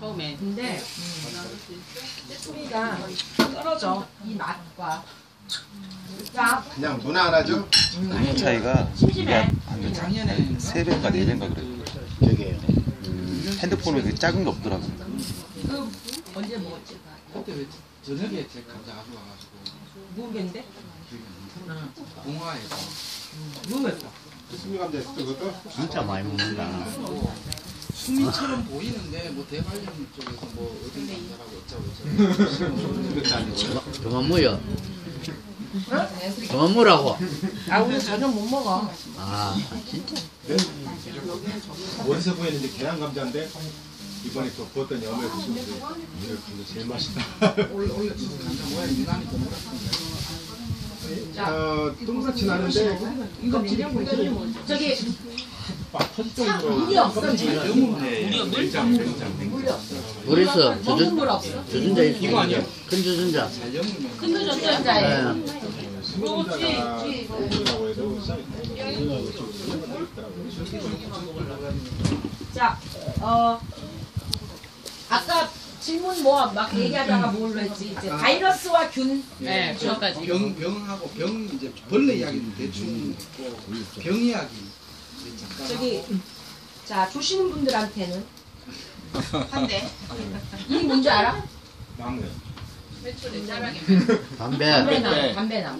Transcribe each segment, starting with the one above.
처음에. 근데 소리가 떨어져. 이 맛과. 자, 그냥 무난하죠? 당뇨 차이가 심심해. 한 작년에 3배인가 4배인가 그래요. 되게 핸드폰은 그 작은 게 없더라고요. 그 언제 먹었지? 그때 왜 저녁에 제 감자 가지고 와가지고 모르겠는데? 동화에서 모르겠어. 수미 감자 있을 때 그것도 진짜 많이 먹는다. 수미처럼 보이는데 뭐 대관령 쪽에서 뭐 어디 감자라고 어쩌고 그만 무요. 그만 무라고. 아, 우리 저녁 못 먹어. 아, 진짜. 원서부에는 이제 계란 감자인데 이번에 또 구웠더니 어머니 드시는데 이거 감자 제일 맛있다. 원래 감자 모양이 유난히 동그랗습니다. 동그랗진 않은데 이거 지금 저기 막 터질 정도로 물이 없어 지금. 냉장 물 있어. 먹는 물 없어? 주전자 있어. 이거 아니야? 큰 주전자. 잘 영으면 큰 주전자에. 수미 감자가 먹는다고 해도 자, 아까 질문 뭐 막 얘기하다가 뭘로 했지? 이제 바이러스와 균. 네, 그거까지. 병하고 병 이제 벌레 이야기는 대충 있고 병 이야기 이제 잠깐 저기 하고. 자 조시는 분들한테는 한대. 이 뭔지 알아? 막내 담배. 담배나.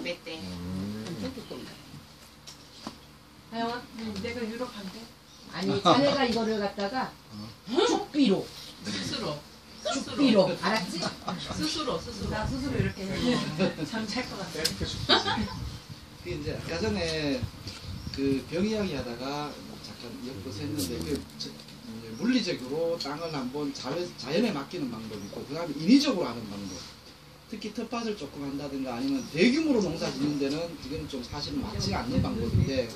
하영아, 내가 유럽 간대. 아니 자네가 이거를 갖다가 죽비로. 죽비로 알았지? 스스로. 나 스스로 이렇게 잠잘 것 같아. 그 이제 아까 전에 그 병 이야기 하다가 잠깐 엮어서 했는데 이제 물리적으로 땅을 한번 자연에 맡기는 방법이고 그 다음에 인위적으로 하는 방법. 특히 텃밭을 조금 한다든가 아니면 대규모로 농사 짓는 데는 이건 좀 사실은 맞지 않는 방법인데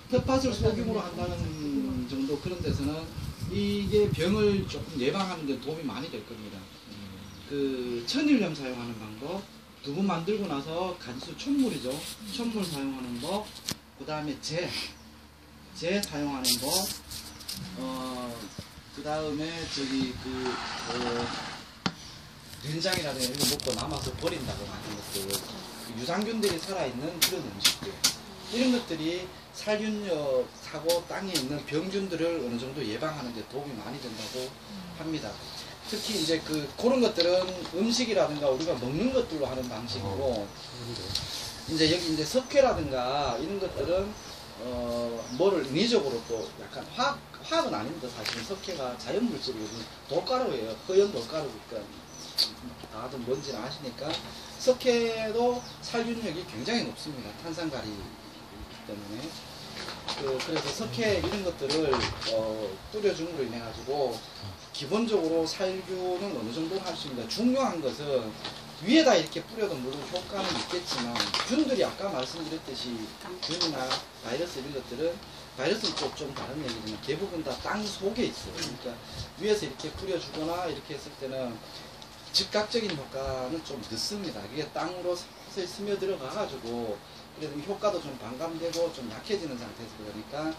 텃밭을 소규모로 한다는 정도 그런 데서는 이게 병을 조금 예방하는 데 도움이 많이 될 겁니다. 그 천일염 사용하는 방법, 두부 만들고 나서 간수 촛물이죠. 촛물 사용하는 법, 그 다음에 재 사용하는 법, 그 다음에 저기 된장이라든가 이런 거 먹고 남아서 버린다고 하는 것들, 그 유산균들이 살아있는 그런 음식들, 이런 것들이 살균력 사고 땅에 있는 병균들을 어느 정도 예방하는 데 도움이 많이 된다고 합니다. 특히 이제 그런 것들은 음식이라든가 우리가 먹는 것들로 하는 방식이고, 이제 여기 이제 석회라든가 이런 것들은 뭐를 인위적으로 또 약간 화학은 아닙니다. 사실은 석회가 자연 물질이고 돌가루예요. 허연 돌가루니까 다들 뭔지는 아시니까 석회도 살균력이 굉장히 높습니다. 탄산가리이기 때문에 그래서 석회 이런 것들을 뿌려줌으로 인해 가지고 기본적으로 살균은 어느 정도 할 수 있는데 중요한 것은 위에다 이렇게 뿌려도 물론 효과는 있겠지만 균들이 아까 말씀드렸듯이 균이나 바이러스 이런 것들은 바이러스는 또 좀 다른 얘기지만 대부분 다 땅 속에 있어요. 그러니까 위에서 이렇게 뿌려주거나 이렇게 했을 때는 즉각적인 효과는 좀 늦습니다. 이게 땅으로 서서히 스며들어가 가지고 그래도 효과도 좀 반감되고 좀 약해지는 상태에서 그러니까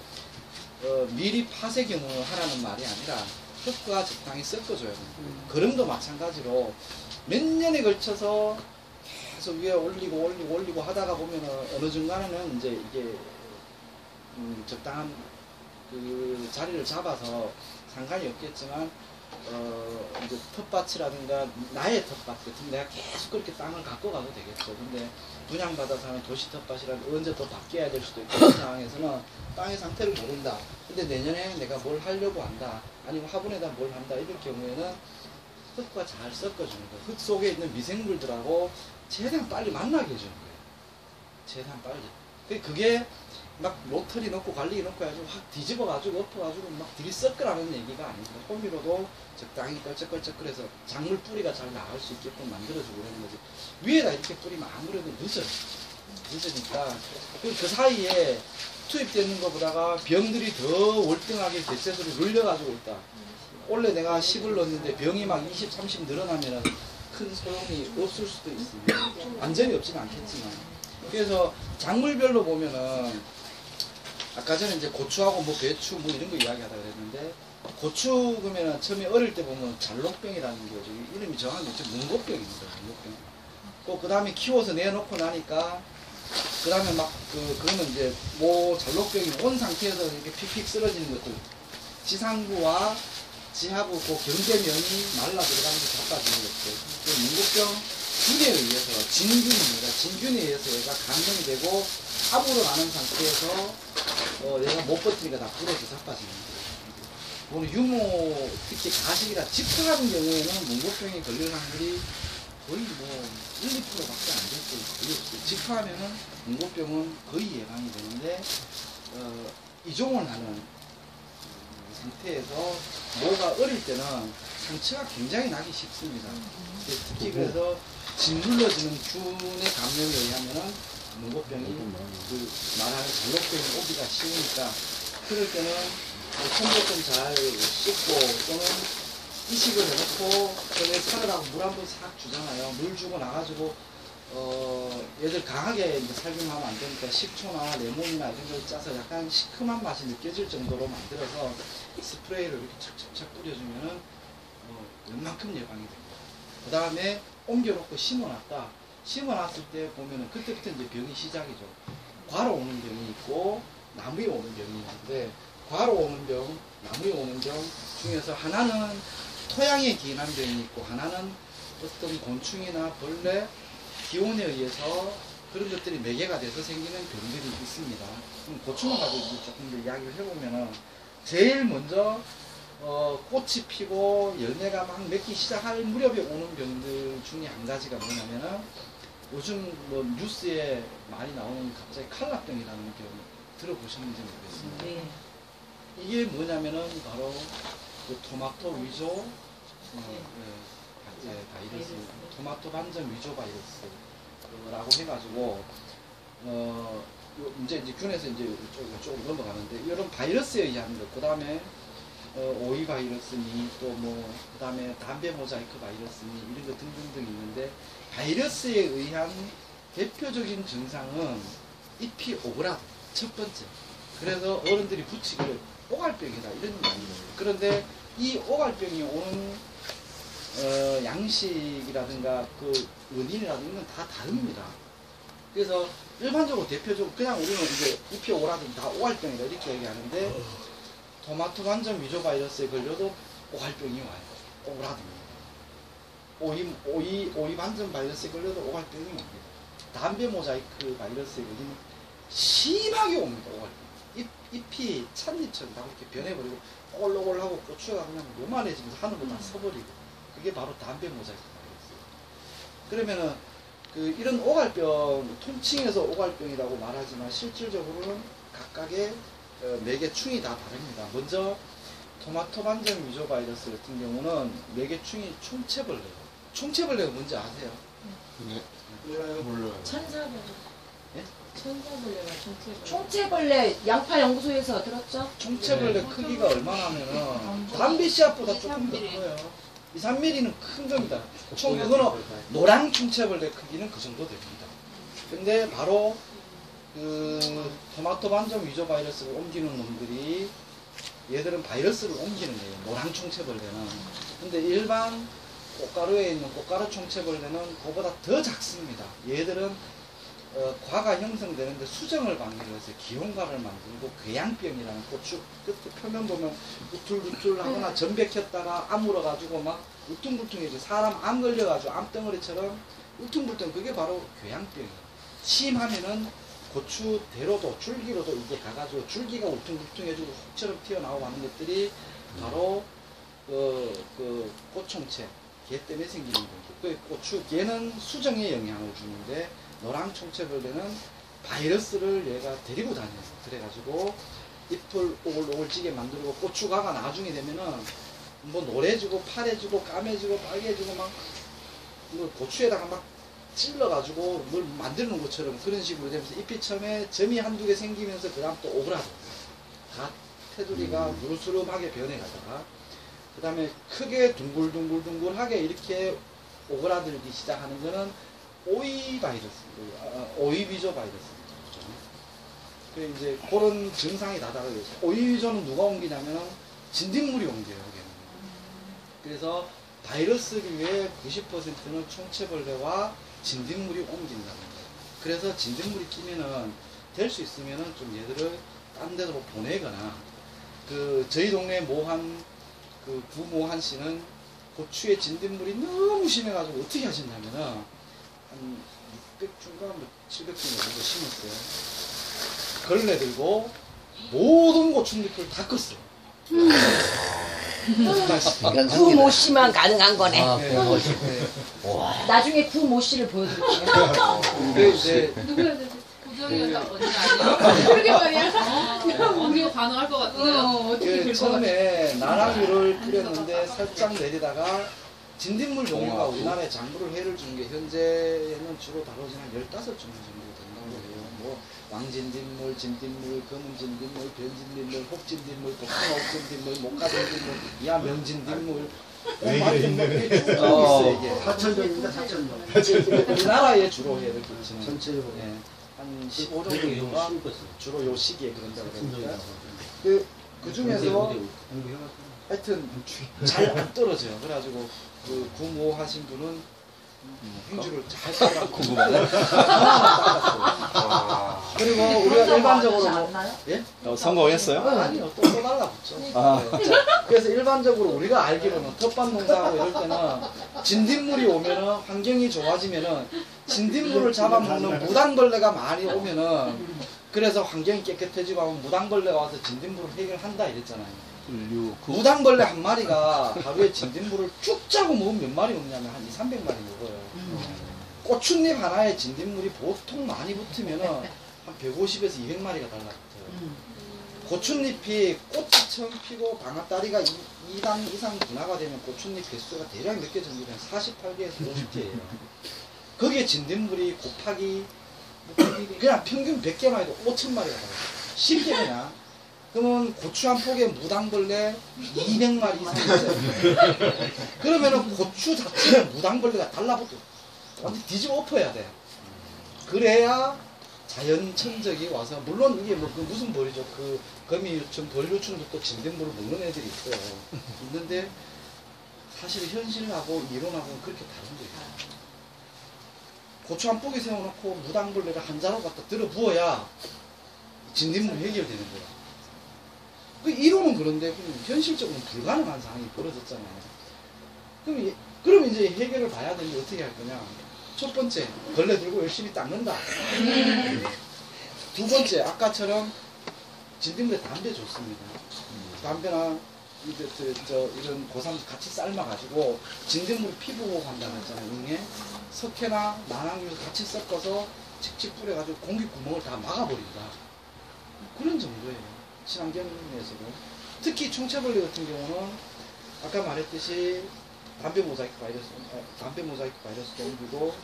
미리 파쇄경을 하라는 말이 아니라 흙과 적당히 섞어줘야 됩니다. 거름도 마찬가지로 몇 년에 걸쳐서 계속 위에 올리고 하다가 보면은 어느 순간에는 이제 이게 적당한 그 자리를 잡아서 상관이 없겠지만 이제 텃밭이라든가 나의 텃밭 같은 내가 계속 그렇게 땅을 갖고 가도 되겠죠. 근데 분양받아서 하는 도시 텃밭이라도 언제 또 바뀌어야 될 수도 있고 그런 상황에서는 땅의 상태를 모른다. 근데 내년에 내가 뭘 하려고 한다. 아니면 화분에다 뭘 한다. 이럴 경우에는 흙과 잘 섞어주는 거예요. 흙 속에 있는 미생물들하고 최대한 빨리 만나게 해주는 거예요. 최대한 빨리. 그게 막 로터리 넣고 관리기 넣고 해가지고 확 뒤집어가지고 엎어가지고 막 들이섞으라는 얘기가 아닙니다. 호미로도 적당히 걸쩍걸쩍거려서 작물 뿌리가 잘 나갈 수 있게끔 만들어주고 그러는 거지. 위에다 이렇게 뿌리면 아무래도 늦으니까 그 사이에 투입되는 것보다가 병들이 더 월등하게 대체수를 늘려가지고 있다. 원래 내가 10을 넣었는데 병이 막 20, 30 늘어나면 큰 소용이 없을 수도 있습니다. 완전히 없지는 않겠지만. 그래서 작물별로 보면은 아까 전에 이제 고추하고 뭐 배추 뭐 이런 거 이야기하다 그랬는데 고추 그러면 처음에 어릴 때 보면 잘록병이라는 게 이름이 정확히 문고병입니다. 문고병. 그 다음에 키워서 내놓고 나니까 그 다음에 막 그러면 이제 뭐 잘록병이 온 상태에서 이렇게 픽픽 쓰러지는 것들 지상부와 지하부 그 경계면이 말라 들어가면서 자빠지는 것들 그 문고병 균에 의해서 진균입니다. 진균에 의해서 얘가 감염이 되고 압으로 가는 상태에서 얘가 못 버티니까 다 불어서 자빠지는 거예요. 오늘 유모 특히 가식이라 직화하는 경우에는 문고병에 걸릴 확률이 거의 뭐 1, 2%밖에 안 될 거예요. 거의 없어요. 직화하면은 문고병은 거의 예방이 되는데 이종을 하는 상태에서 모가 어릴 때는 상처가 굉장히 나기 쉽습니다. 특히 그래서 짓눌러지는 균의 감염에 의하면은 문고병이 말하는 잘록병이 오기가 쉬우니까 그럴 때는 손도 좀 잘 씻고 또는 이식을 해놓고 저에 살으라고 물 한 번 싹 주잖아요. 물 주고 나가지고 얘들 강하게 이제 살균하면 안 되니까 식초나 레몬이나 이런 걸 짜서 약간 시큼한 맛이 느껴질 정도로 만들어서 스프레이를 이렇게 착착착 뿌려주면은 웬만큼 예방이 됩니다. 그 다음에 옮겨놓고 심어놨다. 심어놨을 때 보면은 그때부터 이제 병이 시작이죠. 과로 오는 병이 있고 나무에 오는 병이 있는데 과로 오는 병, 나무에 오는 병 중에서 하나는 토양에 기인한 병이 있고 하나는 어떤 곤충이나 벌레, 기온에 의해서 그런 것들이 매개가 돼서 생기는 병들이 있습니다. 그럼 고충을 가지고 조금 더 이야기를 해보면은 제일 먼저 꽃이 피고 열매가 막 맺기 시작할 무렵에 오는 병들 중에 한 가지가 뭐냐면은 요즘 뭐 뉴스에 많이 나오는 갑자기 칼라병이라는 병 들어보셨는지 모르겠습니다. 네. 이게 뭐냐면은 바로 그 토마토 위조 바이러스, 토마토 반전 위조 바이러스라고 해가지고 이제 균에서 이제 좀 넘어가는데 이런 바이러스에 의한 것, 그 다음에 오이 바이러스니 또 뭐 그 다음에 담배 모자이크 바이러스니 이런 거 등등등 있는데 바이러스에 의한 대표적인 증상은 잎이 오그라져. 첫 번째. 그래서 어른들이 붙이기를 오갈병이다 이런 말이에요. 그런데 이 오갈병이 오는 양식이라든가 그 원인이라든가 이건 다 다릅니다. 그래서 일반적으로 대표적으로 그냥 우리는 이제 잎이 오그라들면 다 오갈병이다 이렇게 얘기하는데 토마토 반전 위조 바이러스에 걸려도 오갈병이 와요. 오그라듭니다. 오이 반전 바이러스에 걸려도 오갈병이 옵니다. 담배 모자이크 바이러스에 걸리면 심하게 옵니다. 오갈병. 잎이 찻잎처럼 다 이렇게 변해버리고 오글오글하고 고추가 그냥 요만해지면서 하늘로 다 서버리고 그게 바로 담배 모자이크 바이러스예요. 그러면은 이런 오갈병 통칭해서 오갈병이라고 말하지만 실질적으로는 각각의 매개충이 다 다릅니다. 먼저 토마토 반전 위조 바이러스 같은 경우는 매개충이 총체벌레예요. 총체벌레가 뭔지 아세요? 네. 몰라요. 천사벌레. 예? 천사벌레가 총체벌레. 총체벌레 양파 연구소에서 들었죠? 총체벌레 크기가 얼마나 하면은 담배 씨앗보다 조금 더 커요. 2, 3mm는 큰 겁니다. 그거는 노랑 총체벌레 크기는 그 정도 됩니다. 근데 바로 토마토 반전 위조 바이러스를 옮기는 놈들이 얘들은 바이러스를 옮기는 거예요. 노랑 총체벌레는. 근데 일반 꽃가루에 있는 꽃가루 총체벌레는 그보다 더 작습니다. 얘들은 과가 형성되는데 수정을 방해를 해서 기혼과를 만들고 궤양병이라는 고추 끝에 표면 보면 우툴우툴하거나 전백혔다가 아물어가지고 막 울퉁불퉁해져. 사람 암 걸려가지고 암덩어리처럼 울퉁불퉁 그게 바로 궤양병이에요. 심하면은 고추 대로도 줄기로도 이게 가가지고 줄기가 울퉁불퉁해지고 흙처럼 튀어나오고 하는 것들이 바로 꽃총체 걔 때문에 생기는 거죠. 그 고추 걔는 수정에 영향을 주는데 노랑 총체벌레는 바이러스를 얘가 데리고 다녀요. 그래가지고 잎을 오글오글지게 만들고 고추가가 나중에 되면은 뭐 노래지고 파래지고 까매지고 빨개지고 막 고추에다가 막 찔러가지고 뭘 만드는 것처럼 그런 식으로 되면서 잎이 처음에 점이 한두 개 생기면서 그 다음 또 오그라져. 다 테두리가 누르스름하게 변해가다가 그 다음에 크게 둥글둥글둥글하게 이렇게 오그라들기 시작하는 거는 오이 바이러스, 오이 위조 바이러스입니다. 그 이제 그런 증상이 나타나고 있어요. 오이존은 누가 옮기냐면 진딧물이 옮겨요. 여기는. 그래서 바이러스류의 90%는 총체벌레와 진딧물이 옮긴다는 거예요. 그래서 진딧물이 끼면은 될 수 있으면은 좀 얘들을 딴 데로 보내거나 그 저희 동네 모한 그 구모한 씨는 고추에 진딧물이 너무 심해가지고 어떻게 하셨냐면은 한 600중가 뭐 700중 정도 심었어요. 걸레 들고 모든 고추잎을 다 껐어요. 구모 씨만 가능한 거네. 아, 네. 그런 거지. 네. 나중에 구모 씨를 보여드릴게요. 그 이제 누구야 되지? 구정이 언니 아니야? 그러게 말이야. 우리가 가능할 것 같은데요? 어떻게 그 될것 같아. 처음에 나랑유를 뿌렸는데 살짝 내리다가 진딧물 종류가 우리나라에 장부를 해를 주는 게 현재는 주로 다뤄진 한 15종류 정도 된다고 해요. 뭐 왕진딧물, 진딧물, 검은진딧물, 변진딧물, 혹진딧물, 독성옥진딧물, 목가진딧물, 야명진딧물 얘기가 있네. 쭉 있어요 이게. 4,000종입니다. 4,000종. 우리나라에 주로 해를 끼치는 전체적으로. 예, 한 15종 되게 정도가 쉬울 것을. 주로 요 시기에 그런다고 그러니까 그 그 중에서 하여튼 잘 안 떨어져요. 그래가지고 그 구모 하신 분은 행주를 잘 따라고 그리고 우리가 일반적으로 뭐, 예? 성공했어요? 아니요 또 달라붙죠. 네. 그래서 일반적으로 우리가 알기로는 텃밭 농사하고 이럴 때는 진딧물이 오면은 환경이 좋아지면은 진딧물을 잡아먹는 무당벌레가 많이 오면은 그래서 환경이 깨끗해지고 하면 무당벌레가 와서 진딧물을 해결한다 이랬잖아요. 무당벌레 한 마리가 하루에 진딧물을 쭉 짜고 먹으면 몇 마리 먹냐면 한 200~300마리 먹어요. 고추잎 하나에 진딧물이 보통 많이 붙으면은 한 150에서 200마리가 달라붙어요. 고추잎이 꽃이 처음 피고 방아다리가 2단 이상 분화가 되면 고추잎 개수가 대략 몇 개 정도 되면 48개에서 50개예요. 거기에 진딧물이 곱하기 그냥 평균 100개만 해도 5,000마리가 달라요. 쉽게 그냥. 그러면 고추 한 폭에 무당벌레 200마리 이상 있어요. 그러면은 고추 자체에 무당벌레가 달라붙어. 완전 뒤집어 엎어야 돼. 그래야 자연 천적이 와서, 물론 이게 뭐 그 무슨 벌이죠. 그 거미유충, 벌유충도 또 진딧물을 먹는 애들이 있어요. 있는데 사실 현실하고 이론하고는 그렇게 다른 거예요. 고추 한 폭에 세워놓고 무당벌레를 한 자루 갖다 들어 부어야 진딧물이 해결되는 거야. 그 이론은 그런데 현실적으로는 불가능한 상황이 벌어졌잖아요. 그럼 이제 해결을 봐야 되는데 어떻게 할 거냐. 첫 번째, 걸레 들고 열심히 닦는다. 두 번째, 아까처럼 진딧물에 담배 좋습니다. 담배나 이런 고삼 같이 삶아가지고 진딧물 피부 보호한다고 했잖아요. 응에 석회나 난황유 같이 섞어서 칙칙 뿌려가지고 공기 구멍을 다 막아버린다. 그런 정도예요. 친환경에서도. 특히 총체벌레 같은 경우는 아까 말했듯이 담배 모자이크 바이러스도 옮기고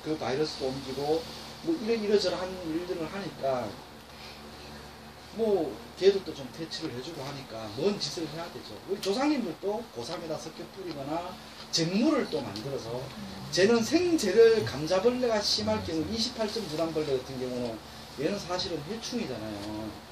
그 바이러스도 옮기고 뭐 이러저러한 일들을 하니까 뭐 걔들도 좀 퇴치를 해주고 하니까 뭔 짓을 해야 되죠. 우리 조상님들도 고삼에다 석회 뿌리거나 쟁물을 또 만들어서, 쟤는 생재를 감자벌레가 심할 경우 28점 무당벌레 같은 경우는 얘는 사실은 해충이잖아요.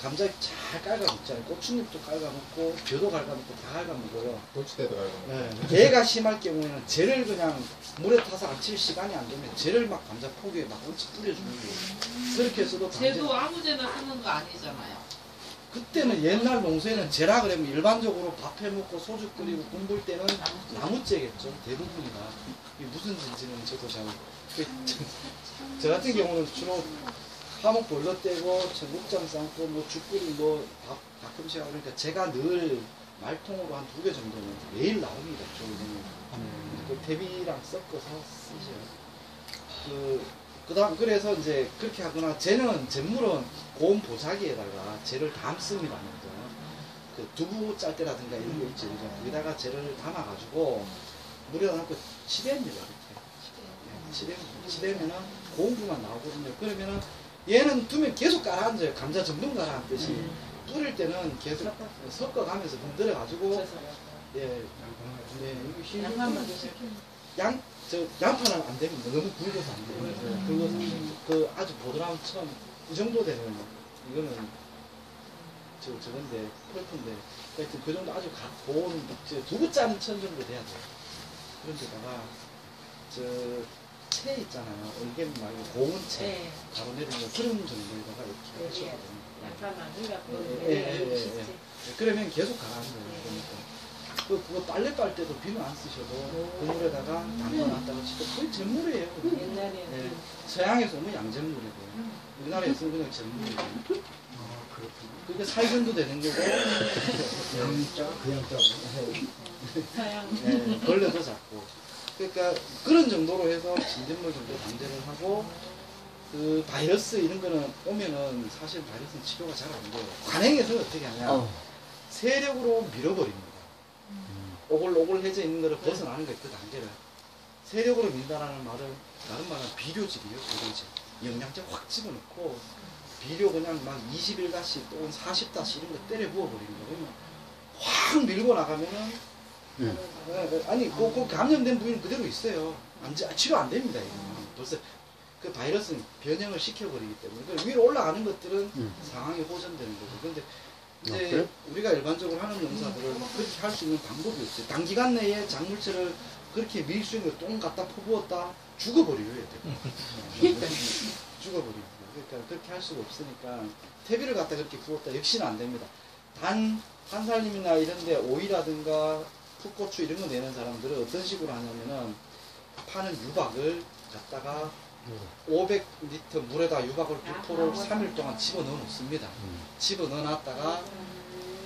감자 잘 깔아먹잖아요. 고추잎도 깔아먹고 벼도 깔아먹고 다 깔아먹어요. 돌치대도 알고. 네. 걔가 심할 경우에는 쟤를 그냥 물에 타서 안 칠 시간이 안 되면 쟤를 막 감자 포기에 막 얹히 뿌려주는 거예요. 그렇게 해서도 쟤도 아무데나 쓰는 거 아니잖아요. 그때는 옛날 농사에는 쟤라 그러면 일반적으로 밥 해먹고 소주 끓이고 군볼 때는 나무째겠죠. 대부분이 다. 이게 무슨 짓인지는 저도 잘 저 같은 경우는 주로 화목 볼러 떼고 청국장 삶고 뭐 죽 끓이고 뭐 밥 가끔씩 하고 그러니까 제가 늘 말통으로 한 2개 정도는 매일 나옵니다. 그 대비랑 섞어서 쓰죠. 그다음 그래서 이제 그렇게 하거나 쟤는 잿물은 고온 보자기에다가 쟤를 담습니다. 그 두부 짤 때라든가 이런 거 있죠. 거기다가 쟤를 담아가지고 물에다 넣고 치댑니다. 치대면은 고온부만 나오거든요. 그러면은 얘는 두면 계속 가라앉아요. 감자 전분 가라앉듯이. 뿌릴 때는 계속 섞어가면서 건드려가지고, 예, 이거 양만만 드세요. 양? 저 양파는 안 됩니다. 너무 굵어서 안 돼요. 굵어서 안 돼요. 그 아주 보드라운 처음 이 정도 되면 이거는 저건데 펄프인데 하여튼 그 정도 아주 고운 두부 짜는 천 정도 돼야 돼요. 그런 데다가 채 있잖아요. 얼개 말고 고운 채 네. 바로 내리는 거 그런 정도에다가 이렇게 하셔야 돼요. 약간 마늘갖고 예. 그러면 계속 가라는 거예요. 그러니까. 그거 빨래 빨 때도 비누 안 쓰셔도 그 물에다가 담궈놨다가 진짜 거의 전물이에요. 옛날에 예. 서양에서 오면 양전물이고 우리나라에서는 그냥 전물이고. 그러니까 살균도 되는 거고 양자 그 양자. 서양 예, 벌레도 잡고. 그러니까 그런 정도로 해서 진딧물 정도 방제를 하고 그 바이러스 이런 거는 오면은 사실 바이러스는 치료가 잘 안 돼요. 관행에서는 어떻게 하냐 세력으로 밀어버립니다. 오글오글해져 있는 거를 벗어나는 거예요. 그 단계를 세력으로 민다라는 말은 다른 말은 비료질이에요. 비료질 영양제 확 집어넣고 비료 그냥 막 21다시 또는 40다시 이런 거 때려 부어버리는 거예요. 확 밀고 나가면은 아니 그 감염된 부위는 그대로 있어요. 치료 안 됩니다. 이거는 벌써 그 바이러스는 변형을 시켜버리기 때문에 그 위로 올라가는 것들은 상황이 호전되는 거고. 근데 이제 그래? 우리가 일반적으로 하는 농사들은 그렇게 할 수 있는 방법이 없어요. 단기간 내에 작물체를 그렇게 밀 수 있는 똥 갖다 퍼부었다 죽어버려야 돼요. 죽어버립니다. 그러니까 그렇게 할 수가 없으니까 퇴비를 갖다 그렇게 부었다 역시는 안 됩니다. 한살림이나 이런데 오이라든가 풋고추 이런 거 내는 사람들은 어떤 식으로 하냐면은 파는 유박을 갖다가 500리터 물에다 유박을 2포를 3일 동안 집어넣어 놓습니다. 집어넣어 놨다가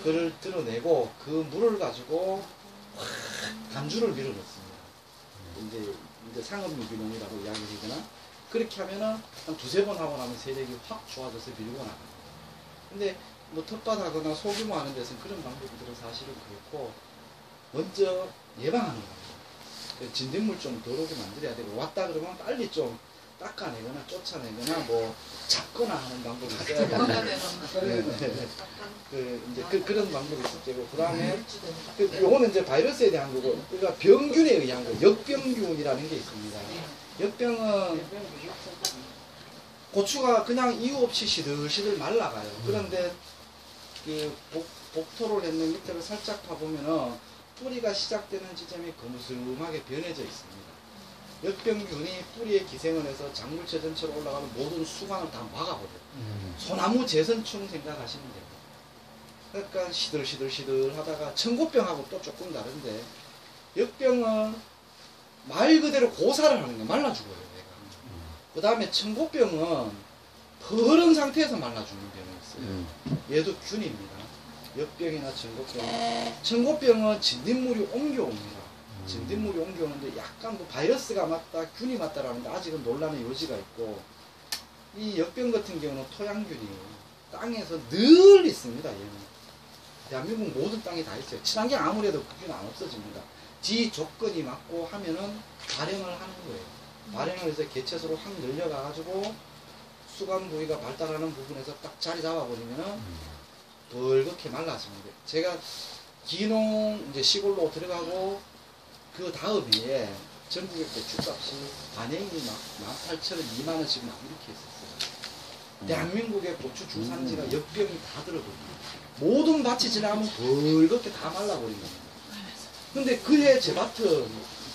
그를 드러내고 그 물을 가지고 간주를 밀어 넣습니다. 이제 상업유기농이라고 이야기를 하거나 그렇게 하면은 한 두세 번 하고 나면 세력이 확 좋아져서 밀고 나갑니다. 근데 뭐 텃밭하거나 소규모 하는 데서는 그런 방법들은 사실은 그렇고 먼저 예방하는 겁니다. 진딧물 좀 덜 오게 만들어야 되고 왔다 그러면 빨리 좀 닦아내거나 쫓아내거나 뭐 잡거나 하는 방법이 있어야 되고 그런 방법이 있을 때고 그 다음에 요거는 이제 바이러스에 대한 거고 그러니까 병균에 의한 거 역병균이라는 게 있습니다. 역병은 고추가 그냥 이유 없이 시들시들 말라가요. 그런데 그 복토를 했는 밑에를 살짝 파보면은 뿌리가 시작되는 지점이 거무스름하게 변해져 있습니다. 역병균이 뿌리에 기생을 해서 작물체 전체로 올라가는 모든 수관을 다 막아버려요. 소나무 재선충 생각하시면 돼요. 그러니까 시들시들 하다가 청고병하고 또 조금 다른데 역병은 말 그대로 고사를 하는 거예요. 말라 죽어요. 그 다음에 청고병은 더러운 상태에서 말라 죽는 병이 있어요. 얘도 균입니다. 역병이나 청고병. 청고병은 진딧물이 옮겨옵니다. 진딧물이 옮겨오는데 약간 뭐 바이러스가 맞다, 균이 맞다라는 게 아직은 논란의 여지가 있고 이 역병 같은 경우는 토양균이에요. 땅에서 늘 있습니다. 얘는. 대한민국 모든 땅에 다 있어요. 친환경 아무래도 그 균은 안 없어집니다. 지 조건이 맞고 하면은 발행을 하는 거예요. 발행을 해서 개체수로 확 늘려가가지고 수관 부위가 발달하는 부분에서 딱 자리 잡아버리면은 벌겋게 말라집니다. 제가 기농 이제 시골로 들어가고 그 다음 해에 전국의 고추값이 반영이 막 18,000원, 20,000원씩 막 이렇게 했었어요. 대한민국의 고추 주산지가 역병이 다 들어버립니다. 모든 밭이 지나가면 벌겋게 다 말라버립니다. 근데 그해 제 밭은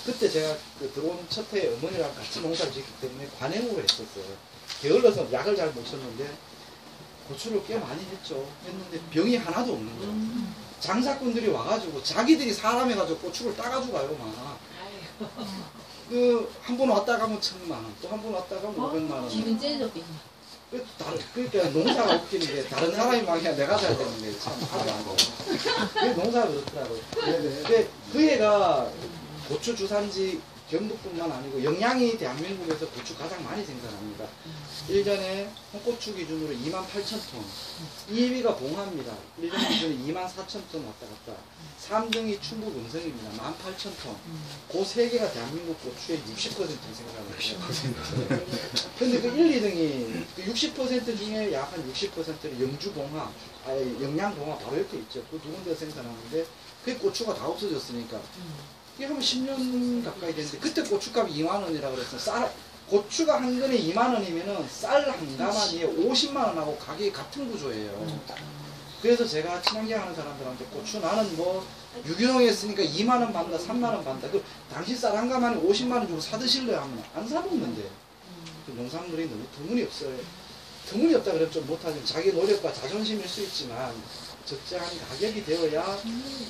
그때 제가 들어온 첫 해에 어머니랑 같이 농사를 짓기 때문에 관행으로 했었어요. 게을러서 약을 잘 못 쳤는데 고추를 꽤 많이 했는데 병이 하나도 없는 거예요. 장사꾼들이 와가지고 자기들이 사람 해가지고 고추를 따가지고 가요, 막. 한 번 왔다 가면 1,000만 원, 또 한 번 왔다 가면 500만 원. 기분 째졌겠네. 그러니까 농사가 웃기는 게 다른 사람이 망해야 내가 잘 되는 게 참 아주 안 돼요. 그게 농사가 그렇더라고요. 근데 그 해가 고추 주산지 경북뿐만 아니고 영양이 대한민국에서 고추 가장 많이 생산합니다. 1년에 홍고추 기준으로 28,000톤, 2위가 봉화입니다. 1년 기준에 24,000톤 왔다 갔다. 3등이 충북 음성입니다. 18,000톤. 그 세 개가 대한민국 고추의 60% 생산합니다. 근데 그 1, 2등이 그 60% 중에 약 한 60%를 영주 봉화, 영양 봉화 바로 옆에 있죠. 그 두 군데 생산하는데 그 고추가 다 없어졌으니까 이게 하면 10년 가까이 됐는데 그때 고춧값이 2만 원이라고 그랬어요. 고추가 한 근에 2만 원이면은 쌀 한 가마니에 50만 원하고 가격이 같은 구조예요. 그래서 제가 친환경 하는 사람들한테 고추 나는 뭐 유기농에 했으니까 2만 원 받는다, 3만 원 받는다. 그 당시 쌀 한 가마니 50만 원 주고 사드실래요? 하면 안 사먹는데. 그 농산물이 너무 터무니없어요. 터무니없다 그러면 좀 못하지만 자기 노력과 자존심일 수 있지만 적정한 가격이 되어야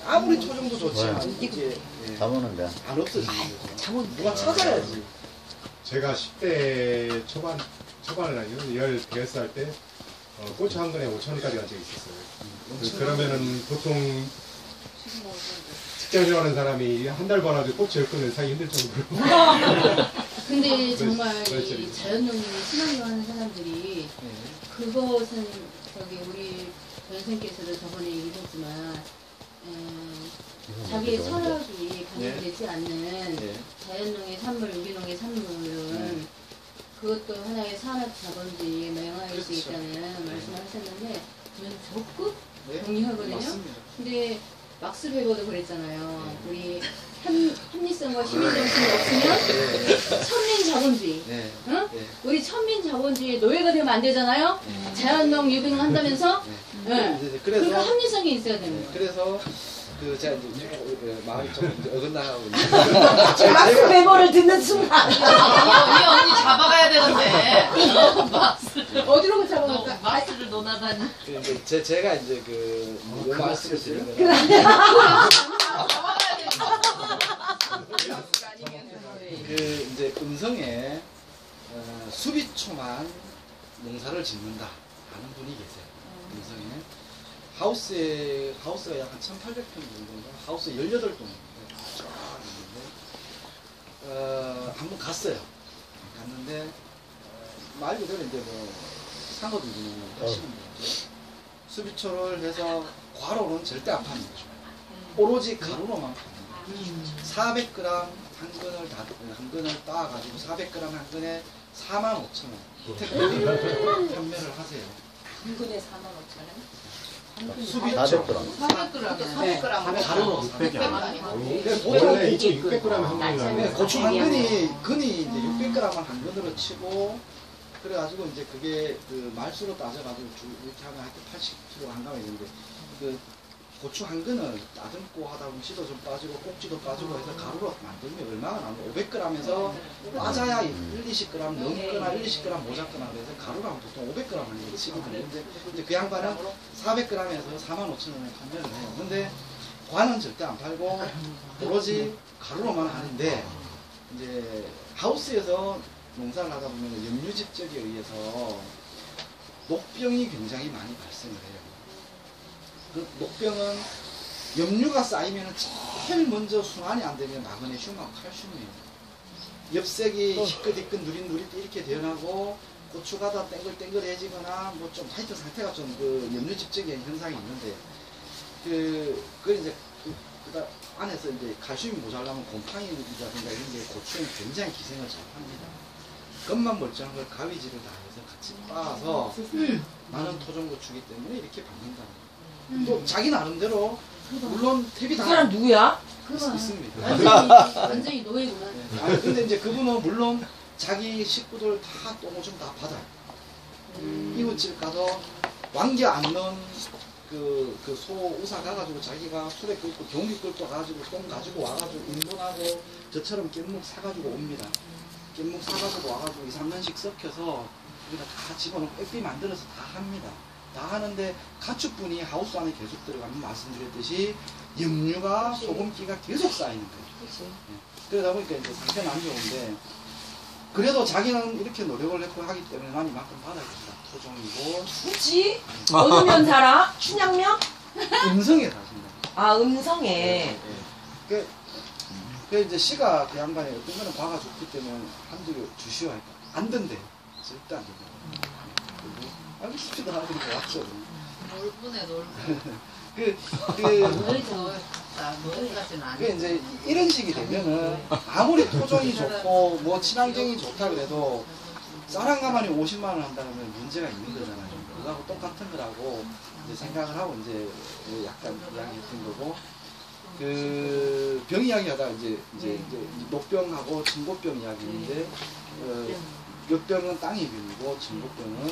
아무리 토종도 좋지만 이게 다 먹는다. 안 없어지는 거죠. 누가 찾아야지. 제가 10대 초반을 아니고 15살 때 고추 한 근에 5,000원까지 간 적이 있었어요. 그러면은 보통 직장 생활하는 사람이 한 달 벌어도 고추 10근을 사기 힘들 정도로. 근데 정말 그렇죠. 이 자연농이 친환경 하는 사람들이 그것은 저기 우리 변생께서도 저번에 얘기했지만 자기의 철학이 반영되지 않는 자연농의 산물, 유기농의 산물은 그것도 하나의 산업 자본주의에 명하일 수 있다는 말씀을 하셨는데 저는 적극 동의하거든요. 맞습니다. 근데 막스 베버도 그랬잖아요. 우리 합리성과 시민정신이 없으면 천민 자본주의. 응? 우리 천민 자본주의 노예가 되면 안 되잖아요. 자연농, 유기농 한다면서. 그러니까 합리성이 있어야 됩니다. 그래서 그 제가 이제 마음이 좀 어긋나가고 있는데 막스 메모를 듣는 순간 이 언니 잡아가야 되는데. 어디로 잡아갈까? 마스를 논하다니. 제가 이제 그 말씀을 드리는 건 그 이제 음성에 수비초만 농사를 짓는다 하는 분이 계세요. 음성에 하우스가 약 한 1,800평 정도인가 하우스 18동인데 쫙 있는데 한번 갔어요. 갔는데 말 그대로 이제 뭐 상어들이 하시는 거죠. 수비초를 해서 과로는 절대 안 파는 거죠. 오로지 가루로만 파는 거예요. 400g 한 근을 따가지고 400g 한 근에 45,000원 택배비를 판매를 하세요. 한 근에 45,000원? 수비초 400g. 400g. 가루로 600g 아니고. 원래 2,600g 한 근이라고. 고추 한 근이 이제 600g을 한 근으로 치고 그래가지고 이제 그게 그 말수로 따져가지고 이렇게 하면 하여튼 80kg 한가마 있는데 그 고추 한 근을 따듬고 하다 보면 씨도 좀 빠지고 꼭지도 빠지고 해서 가루로 만들면 얼마가 나오면 500g에서 빠져야 1-20g 넘거나 1-20g 모자거나 그래서 가루로 하면 보통 500g 하는 게 치거든요. 근데 이제 그 양반은 400g에서 45,000원에 판매를 해요. 근데 관은 절대 안 팔고 오로지 가루로만 하는데 이제 하우스에서 농사를 하다 보면 염류집적에 의해서 녹병이 굉장히 많이 발생을 해요. 그 녹병은 염류가 쌓이면 제일 먼저 순환이 안 되면 마그네슘하고 칼슘이에요. 엽색이 희끗희끗 누릿누릿 이렇게 되어나고 고추가 다 땡글땡글해지거나 뭐 좀 하여튼 상태가 좀 그 염류집적인 현상이 있는데 그걸 이제 그 안에서 이제 칼슘이 모자라면 곰팡이라든가 이런 게 고추에 굉장히 기생을 잘 합니다. 겉만 멀쩡한 걸 가위질을 다 해서 같이 빻아서 많은 토종고추기 때문에 이렇게 받는다는 거예요. 또 자기 나름대로 물론 탭이 그 사람 누구야? 있습니다. 완전히 노예구나. 아니 근데 이제 그분은 물론 자기 식구들 다 똥을 좀 다 받아요. 이웃집 가서 왕겨 앉는 그 소 우사 가가지고 자기가 술에 끓고 경기 끓고 가지고 똥 가지고 와가지고 인분하고 저처럼 깻묵 사가지고 옵니다. 깻묵 사가지고 와가지고 2-3년씩 섞여서 여기다 다 집어넣고 액비 만들어서 다 합니다. 다 하는데 가축분이 하우스 안에 계속 들어가면 말씀드렸듯이 염류가 소금기가 계속 쌓이는 거예요. 네. 그러다 보니까 이제 상태는 안 좋은데 그래도 자기는 이렇게 노력을 했고 하기 때문에 난 이만큼 받아야겠다. 토종이고 굳이? 어느 면 살아? 춘향면? 음성에 사신다. 아 음성에. 그 이제 씨가 그 양반이 어떤 거는 과가 좋기 때문에 한두 주시오 할까 안 된대. 절대 안 된다. 알겠습니다. 그러니까 왔죠. 놀부네 놀부. 노예까지는 아니고. 이제 이런 식이 되면은 아무리 토종이 좋고 뭐 친환경이 좋다 그래도 쌀 한 가마니 50만 원 한다면 문제가 있는 거잖아요. 그거하고 똑같은 거라고 이제 생각을 하고 이제 약간 이야기했던 거고 그 병 이야기 하다가 이제 녹병하고 진고병 이야기인데 역병은 땅이 병이고 진고병은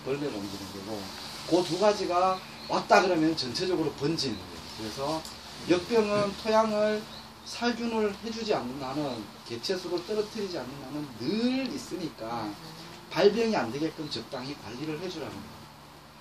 벌레가 옮기는 거고 그 두 가지가 왔다 그러면 전체적으로 번지는 거예요. 그래서 역병은 토양을 살균을 해주지 않는 한은 개체수를 떨어뜨리지 않는 한은 늘 있으니까 발병이 안 되게끔 적당히 관리를 해주라는 거예요.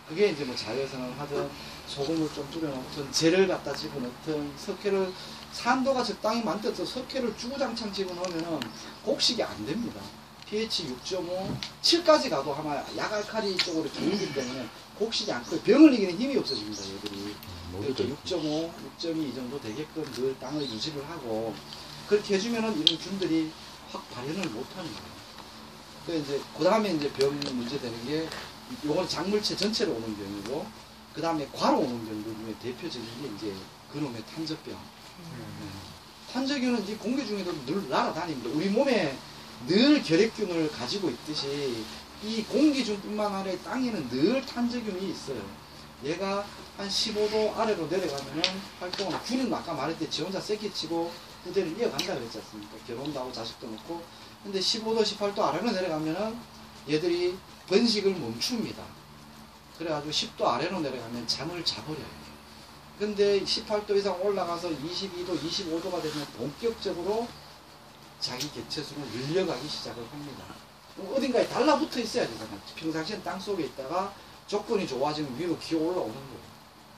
그게 이제 뭐 자외선을 하든 소금을 좀 뿌려놓든 젤을 갖다 집어넣든 석회를 산도가 적당히 많듯 석회를 주구장창 집어넣으면 곡식이 안 됩니다. pH 6.5, 7까지 가도 아마 약알칼리 쪽으로 기울기 때문에 곡식이 안 커요. 병을 이기는 힘이 없어집니다. 얘들이. 그러니까 6.5, 6.2 이 정도 되게끔 늘 땅을 유지를 하고 그렇게 해주면은 이런 균들이 확 발현을 못하는 거예요. 그 다음에 이제 병 문제 되는 게 요건 작물체 전체로 오는 병이고 그 다음에 과로 오는 병들 중에 대표적인 게 이제 그놈의 탄저병. 탄저균은 이제 공기 중에도 늘 날아다닙니다. 우리 몸에 늘 결핵균을 가지고 있듯이 이 공기중뿐만 아니라 땅에는 늘 탄저균이 있어요. 얘가 한 15도 아래로 내려가면은 활동을, 균은 아까 말했듯이 지 혼자 쐐기치고 후대를 이어간다 그랬지 않습니까? 결혼도 하고 자식도 놓고. 근데 15도, 18도 아래로 내려가면은 얘들이 번식을 멈춥니다. 그래가지고 10도 아래로 내려가면 잠을 자버려요. 근데 18도 이상 올라가서 22도, 25도가 되면 본격적으로 자기 개체수를 늘려가기 시작을 합니다. 어딘가에 달라붙어 있어야 되잖아요. 평상시엔 땅 속에 있다가 조건이 좋아지면 위로 기어 올라오는 거예요.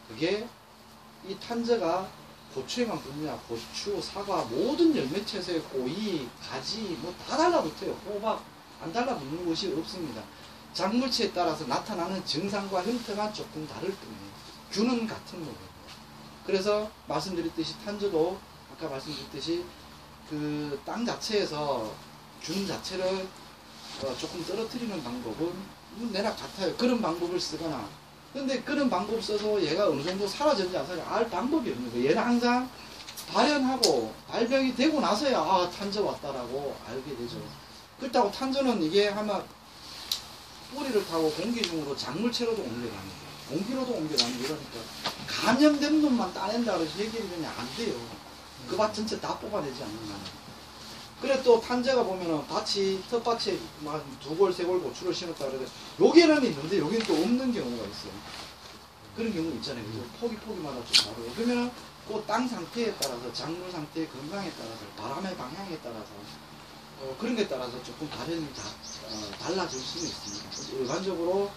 그게 이 탄저가 고추에만 붙느냐, 고추, 사과, 모든 열매채소에 오이, 가지 뭐 다 달라붙어요. 호박 안 달라붙는 것이 없습니다. 작물체에 따라서 나타나는 증상과 형태가 조금 다를 뿐이에요. 균은 같은 거예요. 그래서 말씀드렸듯이 탄저도 아까 말씀드렸듯이 그 땅 자체에서 균 자체를 조금 떨어뜨리는 방법은 내나 같아요. 그런 방법을 쓰거나. 근데 그런 방법 써서 얘가 어느 정도 사라졌는지 안 사라졌는지 알 방법이 없는 거예요. 얘는 항상 발현하고 발병이 되고 나서야 아 탄저 왔다라고 알게 되죠. 그렇다고 탄저는 이게 아마 뿌리를 타고 공기 중으로 작물체로도 옮겨가는 거예요. 공기로도 옮겨가는 거예요. 그러니까 감염된 놈만 따낸다 그래서 얘기하면 안 돼요. 그 밭 전체 다 뽑아내지 않는 거예요. 그래 또 탄저가 보면은 밭이 텃밭에 막 2골, 3골 고추를 심었다 그러는데 여기는 있는데 여기는 또 없는 경우가 있어요. 그런 경우 있잖아요. 포기마다 좀 다르고. 그러면은 그 땅 상태에 따라서 작물 상태의 건강에 따라서 바람의 방향에 따라서 그런 게 따라서 조금 발현이 달라질 수는 있습니다. 일반적으로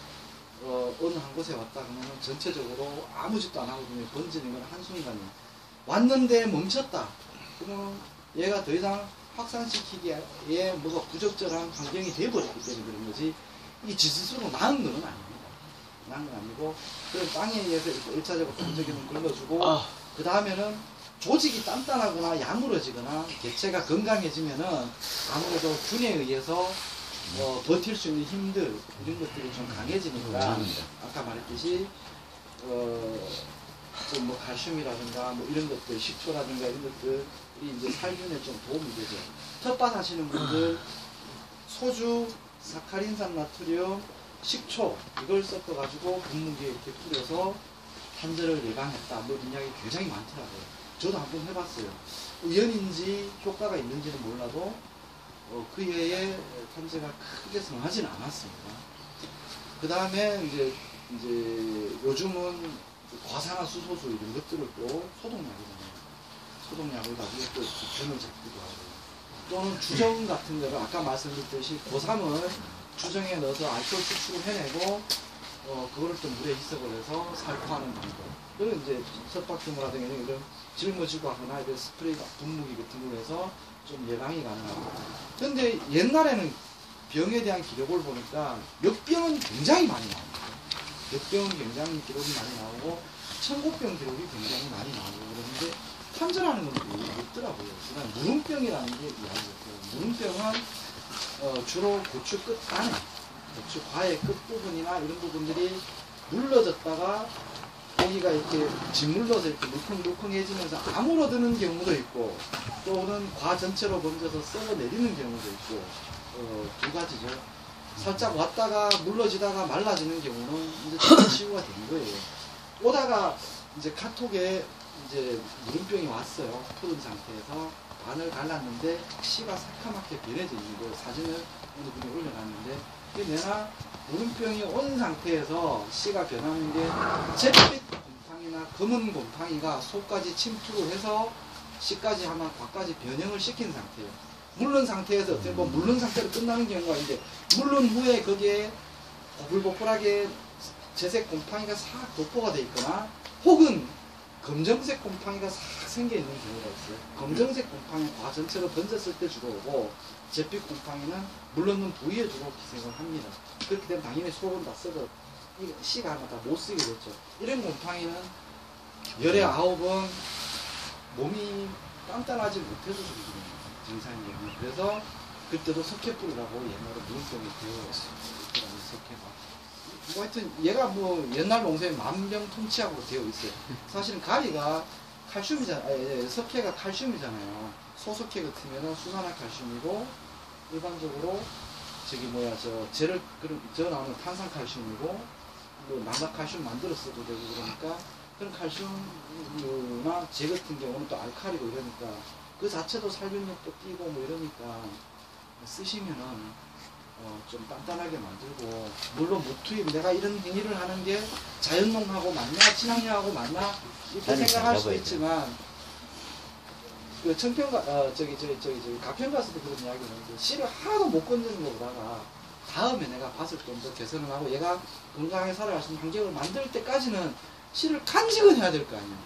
어느 한 곳에 왔다 그러면 전체적으로 아무 짓도 안 하고 그냥 번지는 건 한순간이에요. 왔는데 멈췄다. 그러면 얘가 더 이상 확산시키기에 뭐가 부적절한 환경이 되어버렸기 때문에 그런 거지 이 지 스스로 나은 건 아닙니다. 나은 건 아니고 그런 땅에 의해서 1차적으로 탄저균을 걸러주고 그 다음에는 조직이 단단하거나 야물어지거나 개체가 건강해지면은 아무래도 균에 의해서 버틸 수 있는 힘들 이런 것들이 좀 강해지니까 아까 말했듯이 좀 뭐 칼슘이라든가 뭐 이런 것들 식초라든가 이런 것들이 이제 살균에 좀 도움이 되죠. 텃밭 하시는 분들 소주, 사카린산 나트륨, 식초 이걸 섞어 가지고 분무기에 이렇게 뿌려서 탄저를 예방했다 뭐 이런 이야기 굉장히 많더라고요. 저도 한번 해봤어요. 우연인지 효과가 있는지는 몰라도 그 외에 탄저가 크게 성하지는 않았습니다. 그 다음에 이제 요즘은 과산화 수소수 이런 것들을 또 소독약이잖아요. 소독약을 가지고 또 균을 잡기도 하고 또는 주정 같은 거를 아까 말씀드렸듯이 고3을 주정에 넣어서 알코올 추출을 해내고 그거를 또 물에 희석을 해서 살포하는 방법. 그리고 이제 석박효모라든가 이런 짊어지고 하거나 이런 스프레이 분무기 같은 걸 해서 좀 예방이 가능하고. 근데 옛날에는 병에 대한 기록을 보니까 역병은 굉장히 많이 나옵니다. 역병은 굉장히 기록이 많이 나오고 천고병 기록이 굉장히 많이 나오고 그러는데 탄저라는 건 없더라고요. 그다음 무름병이라는 게 이야기였어요. 무름병은 주로 고추 끝 단에, 고추 과의 끝부분이나 이런 부분들이 물러졌다가 고기가 이렇게 짓물러서 이렇게 물컹물컹해지면서 아물어드는 경우도 있고 또는 과 전체로 번져서 썩어 내리는 경우도 있고 두 가지죠. 살짝 왔다가 물러지다가 말라지는 경우는 이제 치유가 된 거예요. 오다가 이제 카톡에 이제 무름병이 왔어요. 푸른 상태에서 반을 갈랐는데 씨가 새카맣게 변해져 있는 거예요. 사진을 어느 분이 올려놨는데 내나 무름병이 온 상태에서 씨가 변하는 게 잿빛 곰팡이나 검은 곰팡이가 속까지 침투를 해서 씨까지 아마 곽까지 변형을 시킨 상태예요. 물른 상태에서 어떻게 보면 물른 상태로 끝나는 경우가 있는데 물른 후에 거기에 보글보글하게 재색 곰팡이가 싹 도포가 돼 있거나 혹은 검정색 곰팡이가 싹 생겨 있는 경우가 있어요. 검정색 곰팡이는 과 전체로 번졌을 때 주로 오고 잿빛 곰팡이는 물르는 부위에 주로 기생을 합니다. 그렇게 되면 당연히 속은 다 썩어 씨가 하나 다 못 쓰게 됐죠. 이런 곰팡이는 열에 9번 몸이 단단하지 못해서 죽거든요. 정상이에요. 그래서 그때도 석회뿌리라고 옛날에 무름병이 되어있어요. 석회가. 뭐 하여튼 얘가 뭐 옛날 농사에 만병통치약으로 되어 있어요. 사실은 가리가 칼슘이잖아요. 석회가 칼슘이잖아요. 소석회 같으면 순환한 칼슘이고 일반적으로 저기 뭐야 저 나오는 탄산칼슘이고 뭐 남각칼슘 만들어 써도 되고 그러니까 그런 칼슘이나 제 같은 경우는 또 알칼리고 이러니까 그 자체도 살균력도 띄고 뭐 이러니까 쓰시면은 좀 단단하게 만들고 물론 무투입 내가 이런 행위를 하는 게 자연농하고 맞나 친환경하고 맞나 이렇게 생각할 수도 있지만 그 청평가 저기 가평 가서도 그런 이야기를 하는데 씨를 하나도 못 건드는 것보다가 다음에 내가 밭을 좀 더 개선을 하고 얘가 건강하게 살아갈 수 있는 환경을 만들 때까지는 씨를 간직은 해야 될 거 아니야.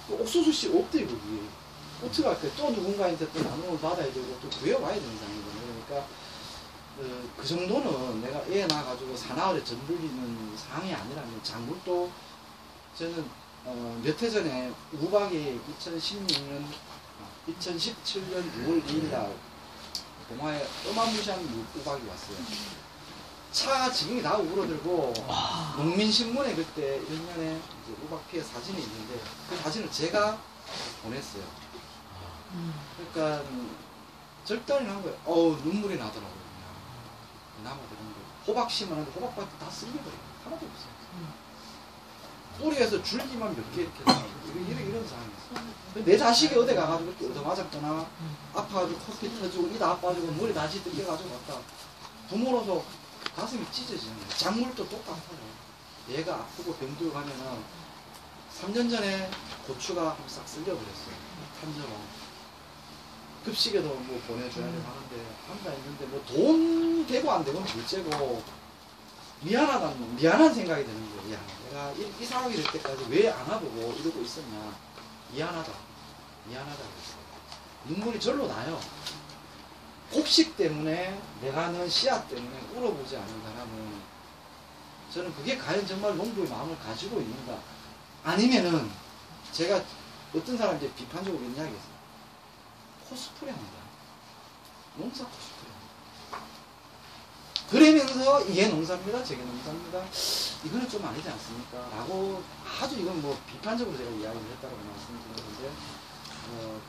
옥수수 씨 없대 거기 어떻게 할까? 또 누군가한테 또 나눔을 받아야 되고 또 구해와야 되는 상황이거든요. 그러니까 그 정도는 내가 애 낳아가지고 사나흘에 전불리는 상황이 아니라면 작물도 저는 몇 해 전에 우박이 2017년 6월 2일날 동화에 어마무시한 우박이 왔어요. 차가 지금이 다 우러들고 농민신문에 그때 1년에 우박 피해 사진이 있는데 그 사진을 제가 보냈어요. 그러니까 절단이 난 거예요. 눈물이 나더라고요. 나무들은 호박 심었는데 호박밭이 다 쓸려버려요. 하나도 없어요. 뿌리에서 줄기만 몇 개 이렇게 나와요. 이런 상황이었어요. 내 자식이 어디 가가지고 이렇게 얻어맞았거나 아파가지고 코피 터지고 이다 아파가지고 머리 다시 뜯겨가지고 왔다. 부모로서 가슴이 찢어지는 거예요. 작물도 똑같아요. 얘가 아프고 병들고 가면은 3년 전에 고추가 한번 싹 쓸려버렸어요. 탄저로. 급식에도 뭐 보내줘야 하는데 한다 했는데 뭐 돈 되고 안 되고는 둘째고 미안한 생각이 드는 거예요. 야, 내가 이 상황이 될 때까지 왜 안 와보고 이러고 있었냐. 미안하다 그랬어요. 눈물이 절로 나요. 곡식 때문에 내가 넣은 씨앗 때문에 울어보지 않은 사람은 저는 그게 과연 정말 농부의 마음을 가지고 있는가. 아니면은 제가 어떤 사람한테 비판적으로 이야기했어요. 코스프레 한다. 농사 코스프레 한다. 그러면서 이게 농사입니다. 저게 농사입니다. 이거는 좀 아니지 않습니까? 라고 아주 이건 뭐 비판적으로 제가 이야기를 했다고 말씀드렸는데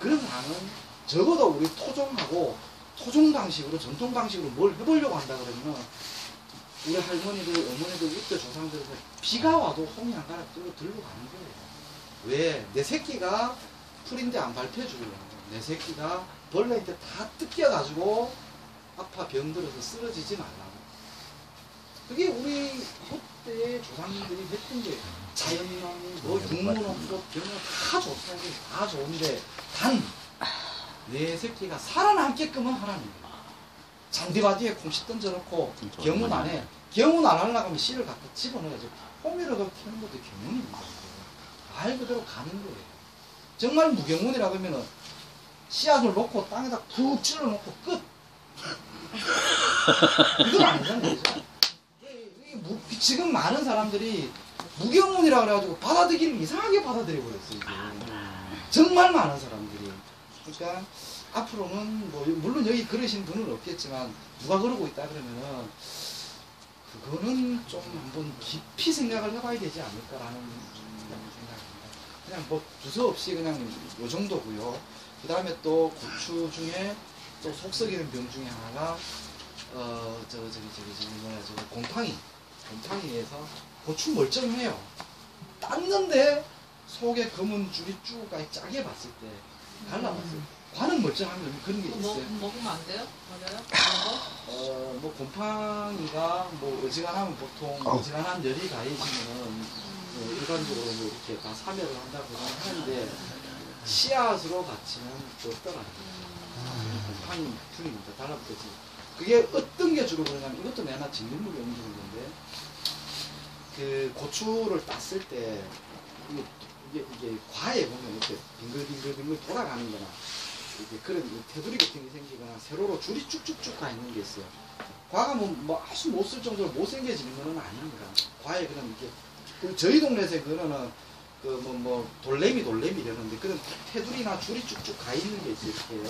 그런 상황은 적어도 우리 토종하고 토종 방식으로 전통 방식으로 뭘 해보려고 한다 그러면 우리 할머니들 어머니들 이때 조상들은 비가 와도 홍이 한 가락 들고 들고 가는 거예요. 왜? 내 새끼가 풀인데 안 밟혀주려고. 내 새끼가 벌레한테 다 뜯겨가지고 아파 병들어서 쓰러지지 말라고. 그게 우리 그때 조상님들이 했던 게 자연농, 뭐 육문농법, 병원 다 좋다는 게 다 좋은데 단 내 새끼가 살아남게끔은 하라는 거예요. 잔디바디에 콩씨 던져놓고 경운 안에 경운 안 하려고 하면 씨를 갖다 집어넣어야죠. 호미로도 키우는 것도 경운입니다. 말 그대로 가는 거예요. 정말 무경운이라고 하면은 씨앗을 놓고 땅에다 푹 찔러놓고 끝. 이건 아니잖아요. 지금 많은 사람들이 무경운이라고 그래가지고 받아들이기를 이상하게 받아들여버렸어요. 이게. 정말 많은 사람들이. 그러니까 앞으로는 뭐 물론 여기 그러신 분은 없겠지만 누가 그러고 있다 그러면은 그거는 좀 한번 깊이 생각을 해봐야 되지 않을까라는 생각입니다. 그냥 뭐 두서없이 그냥 요 정도고요. 그 다음에 또 고추 중에 또 속썩이는 병 중에 하나가 곰팡이에서 고추 멀쩡해요. 땄는데 속에 검은 줄이 쭉 짜게 봤을 때 갈라봤어요. 과는 멀쩡하면 그런 게 있어요. 먹으면 안 돼요? 맞아요? 뭐 곰팡이가 뭐 어지간하면 보통 어지간한 열이 가해지면은 뭐 일반적으로 뭐 이렇게 다 사멸을 한다고 하는데 씨앗으로 같이는 없더라고요. 곰팡이 풀입니다. 달라붙었지. 그게 어떤 게 주로 그러냐면 이것도 내가 진균물이 옮기는 건데 그 고추를 땄을 때 이게 과에 보면 이렇게 빙글빙글 돌아가는 거나 이렇게 그런 테두리 같은 게 생기거나 세로로 줄이 쭉쭉쭉 가 있는 게 있어요. 과가 뭐 아주 못 쓸 정도로 못생겨지는 거는 아닙니다. 과에 그런 이렇게 저희 동네에서 그거는 그 돌레미 이러는데 그런 테두리나 줄이 쭉쭉 가 있는 게 있어요. 이렇게요.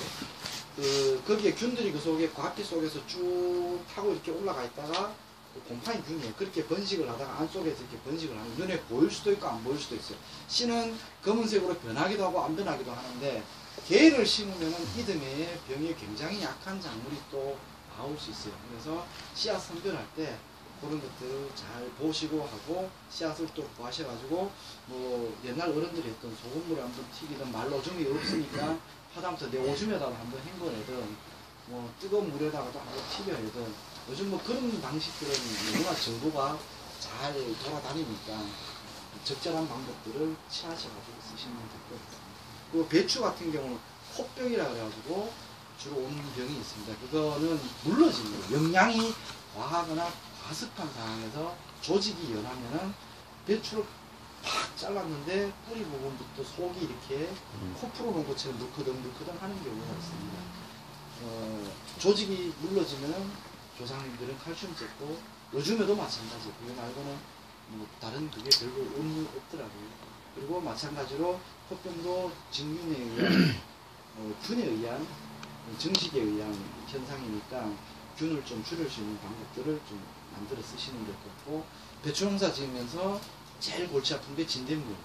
거기에 균들이 그 속에 과피 속에서 쭉 타고 이렇게 올라가 있다가 곰팡이 균이에요. 그렇게 번식을 하다가 안쪽에서 이렇게 번식을 하면 눈에 보일 수도 있고 안 보일 수도 있어요. 씨는 검은색으로 변하기도 하고 안 변하기도 하는데 개를 심으면 이듬해 병이 굉장히 약한 작물이 또 나올 수 있어요. 그래서 씨앗 선별할 때 그런 것들을 잘 보시고 하고 씨앗을 또 구하셔가지고 뭐 옛날 어른들이 했던 소금물에 한번 튀기든 말로중이 없으니까 하다못해 내 오줌에다가 한번 헹궈내든 뭐 뜨거운 물에다가도 한번 튀겨내든 요즘 뭐 그런 방식들은 너무나 정보가 잘 돌아다니니까 적절한 방법들을 취하셔가지고 쓰시면 될 것 같습니다. 그리고 배추 같은 경우는 혹병이라 그래가지고 주로 오는 병이 있습니다. 그거는 물러집니다. 영양이 과하거나 과습한 상황에서 조직이 연하면은 배추를 팍 잘랐는데 뿌리 부분부터 속이 이렇게 코 풀어놓은 것처럼 물크덩 하는 경우가 있습니다. 조직이 물러지면은 조상님들은 칼슘 쨌고 요즘에도 마찬가지예요. 그거 말고는 뭐 다른 그게 별로 없더라고요. 그리고 마찬가지로 혹병도 진균에 의한 균에 의한 증식에 의한 현상이니까 균을 좀 줄일 수 있는 방법들을 좀 만들어 쓰시는 게 좋고 배추 농사 지으면서 제일 골치 아픈 게 진딧물.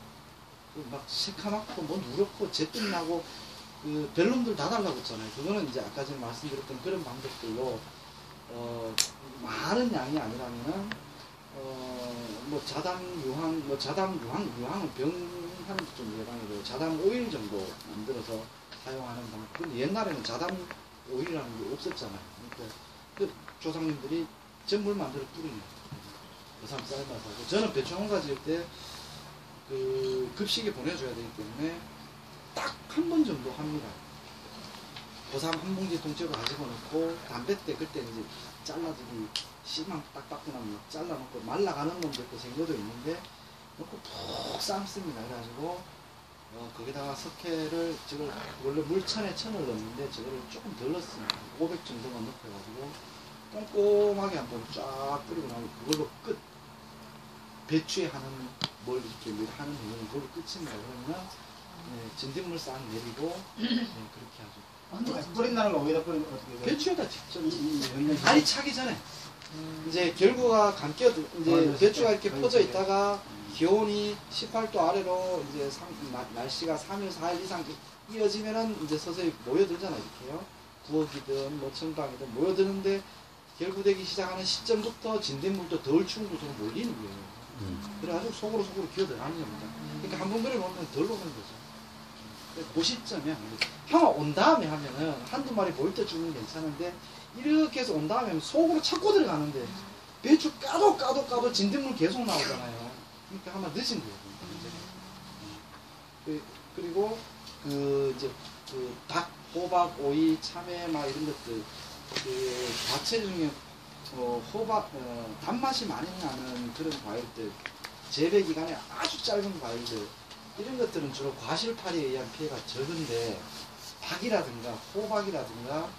막 새카맣고 뭐 누렇고 제뜸 나고 그 별놈들 다 달라붙잖아요. 그거는 이제 아까 전에 말씀드렸던 그런 방법들로 많은 양이 아니라면은 뭐 자담 유황은 병하는 좀 예방이고 자담 오일 정도 만들어서 사용하는 방법. 근데 옛날에는 자담 오일이라는 게 없었잖아요. 그러니까 그 조상님들이 전물 만들어 뿌리는 거예요. 고삼 삶아서 하고. 저는 배추 농사 지을 때 그 급식에 보내줘야 되기 때문에 딱 한 번 정도 합니다. 고삼 한 봉지 통째로 가지고 놓고 담배 때 그때 이제 잘라주기 씨만 딱 받고 나면 잘라놓고 말라가는 놈도 있고 생겨도 있는데 놓고 푹 삶습니다. 그래가지고 거기다가 석회를 저걸 원래 물천에 천을 넣는데 저거를 조금 덜 넣습니다. 500 정도만 넣어가지고 꼼꼼하게 한번 쫙 뿌리고 나면 그걸로 끝. 배추에 하는 뭘 이렇게 하는 경우는 그걸로 끝입니다. 그러면 진딧물 싹 내리고 그렇게 하죠. 뿌린다는 거 어디다 뿌리는 거 어떻게 해요? 배추에다 직접 알이 차기 전에 이제 결구가 감겨 이제 배추가 이렇게 퍼져 있다가 기온이 18도 아래로 이제 날씨가 3일 4일 이상 이어지면은 이제 서서히 모여들잖아요. 이렇게요. 부엌이든 뭐 청방이든 모여드는데 결구되기 시작하는 시점부터 진딧물도 덜 추운 곳으로 몰리는 거예요. 그래가지고 속으로 기어 들어가는 겁니다. 그러니까 한 번 그려놓으면 덜 오는 거죠. 그 시점에 한번 온 다음에 하면은 한두 마리 보일 때 주면 괜찮은데 이렇게 해서 온 다음에 속으로 찾고 들어가는데 배추 까도 진딧물 계속 나오잖아요. 그러니까 한번 늦은 거예요. 그리고 닭, 호박, 오이, 참외 막 이런 것들 그 과채 중에 단맛이 많이 나는 그런 과일들 재배 기간이 아주 짧은 과일들 이런 것들은 주로 과실파리에 의한 피해가 적은데 닭이라든가 호박이라든가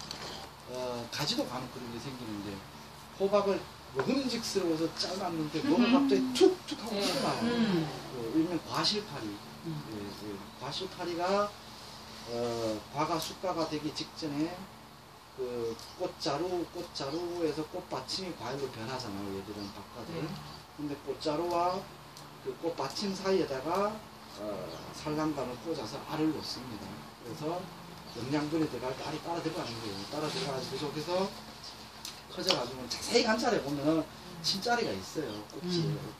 가지도 간혹 그런 게 생기는데 호박을 먹음직스러워서 잘랐는데 뭐가 갑자기 툭툭 하고 튀어나와요. 일명 과실파리. 과실파리가 과가 숙가가 되기 직전에 그 꽃자루에서 꽃받침이 과일로 변하잖아요. 얘들은 바깥에. 근데 꽃자루와 그 꽃받침 사이에다가 산란관을 꽂아서 알을 놓습니다. 그래서 영양분이 들어갈 때 알이 따라 들어가는 거예요. 따라 들어가서 계속해서 커져가지고 자세히 관찰해 보면은 침자리가 있어요.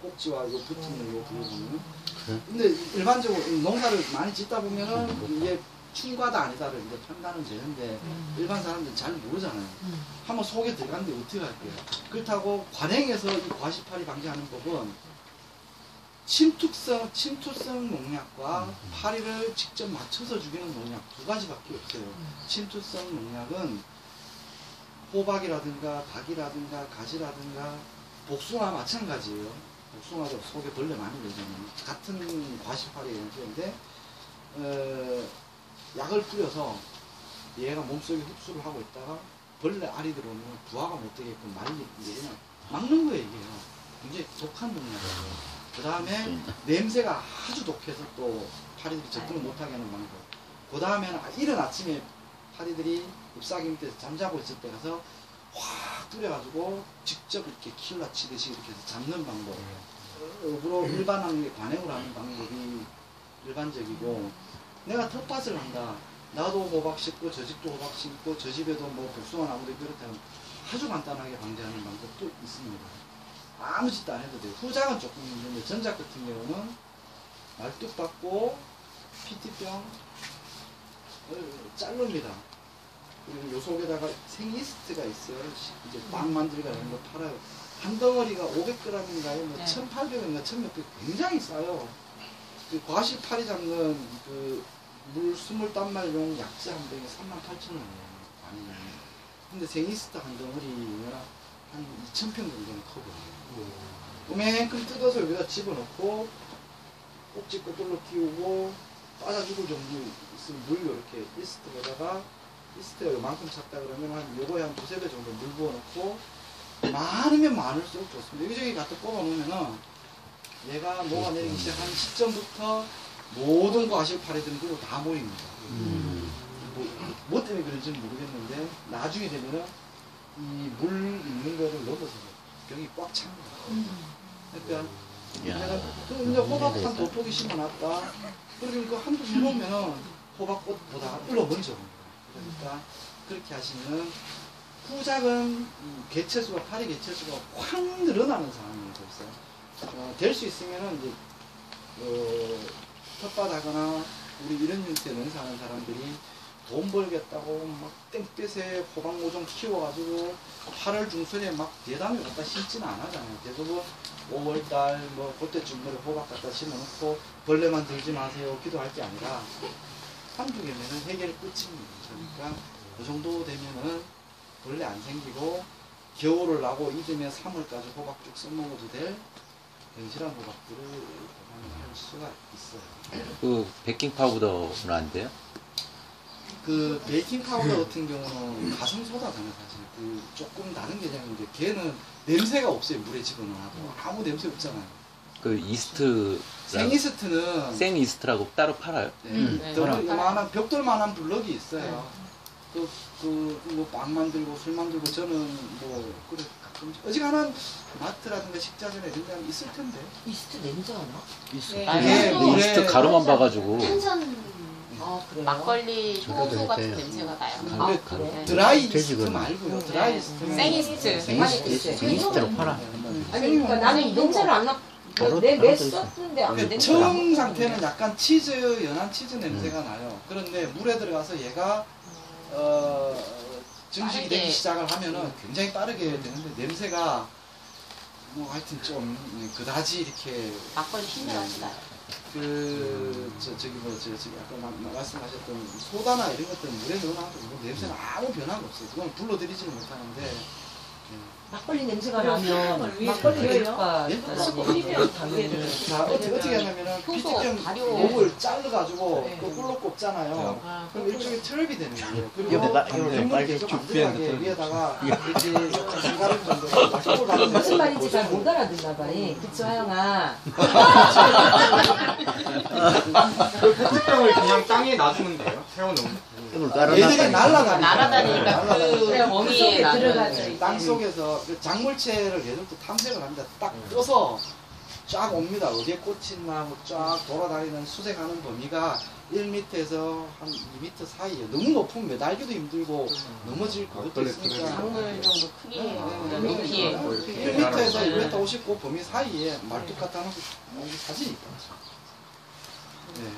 꼭지와 요 붙이는 요 부분은. 그래? 근데 일반적으로 농사를 많이 짓다 보면은 이게 충과다 아니다를 이제 판단은 되는데 일반 사람들은 잘 모르잖아요. 한번 속에 들어갔는데 어떻게 할게요? 그렇다고 관행에서 이 과시파리 방지하는 법은 침투성 농약과 파리를 직접 맞춰서 죽이는 농약 두 가지밖에 없어요. 침투성 농약은 호박이라든가 닭이라든가 가지라든가 복숭아 마찬가지예요. 복숭아도 속에 벌레 많이 들잖아요. 같은 과시파리예요. 그런데 약을 뿌려서 얘가 몸속에 흡수를 하고 있다가 벌레 알이 들어오면 부화가 못 되게끔 그냥 막는 거예요. 이게 굉장히 독한 농약이에요. 그 다음에 냄새가 아주 독해서 또 파리들이 접근을 못하게 하는 방법. 그 다음에는 이른 아침에 파리들이 잎사귀 밑에서 잠자고 있을 때 가서 확 뿌려가지고 직접 이렇게 킬러 치듯이 이렇게 해서 잡는 방법. 일부러 일반하는 관행으로 하는 방법이 일반적이고, 내가 텃밭을 한다. 나도 호박 심고 저 집도 호박 심고 저 집에도 뭐 복숭아 나무도 그렇다면 아주 간단하게 방지하는 방법도 있습니다. 아무 짓도 안 해도 돼요. 후작은 조금 힘든데 전작 같은 경우는 말뚝 받고 PT병 자릅니다. 그리고 요 속에다가 생이스트가 있어요. 이제 빵 만들기가 이런 거 팔아요. 한 덩어리가 500g인가요? 뭐 1,800원인가 1,000몇 굉장히 싸요. 그 과시파리 잡는 그 물 20단말용 약재 한 병에 38,000원이에요. 아니면. 근데 생이스트 한 덩어리면 한 2,000평 정도는 커버해요. 그만큼 뜯어서 여기다 집어넣고 꼭지 거꾸로 끼우고 빠져 죽을 정도 있으면 물 이렇게 이스트에다가 이스트가 요만큼 찼다 그러면 한 요거에 한 2~3배 정도 물 부어놓고 많으면 많을수록 좋습니다. 여기저기 갖다 뽑아놓으면은 얘가 녹아내리기 시작한 시점부터 모든 과실파리들은 그리고 다 모입니다. 뭐 때문에 그런지는 모르겠는데 나중에 되면은 이 물 있는 거를 넘어서 병이 꽉 찹니다. 그러니까 내가 그 이제 호박한 도토기 심어놨다. 그러면 그 한두 번 보면은 호박꽃 보다가 울어먼저 그러니까 그렇게 하시면 후작은 개체수가 파리 개체수가 확 늘어나는 상황이에요. 그래서 될 수 있으면은 이제 텃밭하거나 우리 이런 형태 농사하는 사람들이 돈 벌겠다고 막 땡볕에 호박 모종 키워가지고 8월 중순에 막 대담에 갖다 심지는 안 하잖아요. 대부분 5월달 뭐 그때쯤 호박 갖다 심어놓고 벌레만 들지 마세요 기도할 게 아니라 한두 개면은 해결 끝입니다. 그러니까 그 정도 되면은 벌레 안 생기고 겨울을 나고 이듬해 3월까지 호박 쭉 써먹어도 될 건실한 호박들을 할 수가 있어요. 그 베이킹 파우더는 안 돼요? 그 베이킹 파우더 같은 경우는 가성소다잖아요. 사실 그 조금 다른 개념인데 걔는 냄새가 없어요. 물에 집어넣어도 아무 냄새 없잖아요. 그 이스트 생이스트는 생이스트라고 따로 팔아요? 네. 이만한 벽돌만한 블럭이 있어요. 뭐 빵 만들고 술 만들고 저는 뭐 그래 가끔 어지간한 마트라든가 식자재나 이런 데 있을 텐데. 이스트 냄새 안 나? 그게 물에 이스트 가루만 봐가지고 탄산 그래요? 막걸리 저래도 효소 같은 돼요. 냄새가 나요. 아, 그래? 드라이 이스트 돼지고기. 말고요. 드라이 이스트. 생이스트. 생이스트로 팔아. 아니 그러니까 나는 냄새를 안 나. 바로 내 있어. 썼는데 안 냄새. 처음 상태는 약간 치즈, 연한 치즈 냄새가 나요. 그런데 물에 들어가서 얘가 증식이 되기 시작을 하면은 굉장히 빠르게 되는데 냄새가 뭐 하여튼 좀 그다지 이렇게 막걸리 신맛이 나요. 저기 아까 말씀하셨던 소다나 이런 것들은 물에 넣어놔도 냄새는 아무 변화가 없어요. 그건 불러들이지는 못하는데. 막걸리 냄새가 나면 막걸리 냄새가 당연히. 자, 어떻게 하냐면은 PT병 목을 잘라가지고 또 꿀로 꼽잖아요. 그럼 일종의 트랩이 되는 거예요. 그리고 균물을 계속 안 들어가게 위에다가 이렇게 한가름 정도 무슨 말인지 잘 못 알아듣나 봐. 그치 하영아. 그 페트병을 그냥 땅에 놔두면 돼요? 세워놓으면? 얘들이 날아다니니까 그 거기에 들어가죠. 땅 속에서 그 작물체를 얘들도 탐색을 합니다. 딱 떠서 쫙 옵니다. 어디에 꽃이 있나 하고 쫙 돌아다니는 수색하는 범위가 1m에서 한 2m 사이에 너무 높으면 매달기도 힘들고 넘어질 것도 있으니까 작물 정도 크기 높이에 1m에서 1m 59 범위 사이에 말뚝 갖다 놓고 사진이 있다. 네.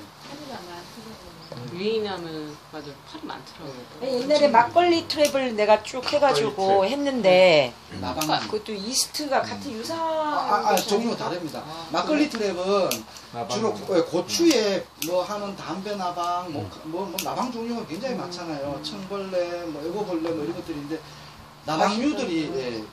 유인하면 맞아 팔이 많더라고요. 옛날에 막걸리 트랩을 내가 쭉 해가지고 했는데 나방 그것도 이스트가 같은 유사한 종류가 다릅니다. 막걸리 트랩은 주로 고추에 뭐 하는 담배 나방, 뭐 나방 종류가 굉장히 많잖아요. 청벌레, 뭐 애고벌레 뭐 이런 것들인데 나방류들이 예,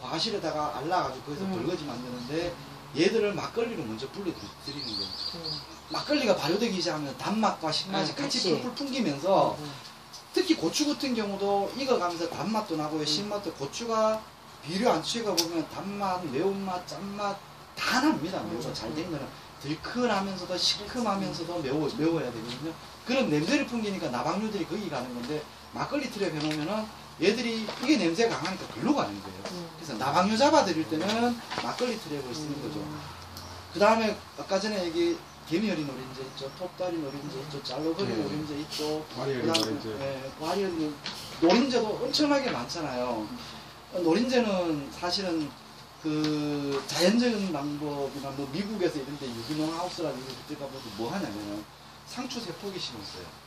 과실에다가 알라가지고 거기서 벌거지 만드는데 얘들을 막걸리로 먼저 불러들이는 거예요. 막걸리가 발효되기 시작하면 단맛과 신맛이 같이 풀풀 풍기면서 특히 고추 같은 경우도 익어가면서 단맛도 나고요. 신맛도 고추가 비료 안 취해가 보면 단맛, 매운맛, 짠맛 다 납니다. 매우가 잘 된 거는 들큰하면서도 시큼하면서도 매워야 되거든요. 그런 냄새를 풍기니까 나방류들이 거기 가는 건데 막걸리 트랩 해놓으면은 얘들이 이게 냄새가 강하니까 글로 가는 거예요. 그래서 나방류 잡아드릴 때는 막걸리 트랩을 쓰는 거죠. 그 다음에 아까 전에 얘기 개미어리 노린재 있죠, 톱다리 노린재 있죠, 잘로거리 노린재 있죠, 와리어리 노린재도 엄청나게 많잖아요. 노린재는 사실은 그 자연적인 방법이나 뭐 미국에서 이런 데 유기농 하우스라는 데 가보면 뭐 하냐면은 상추 3포기 심었어요.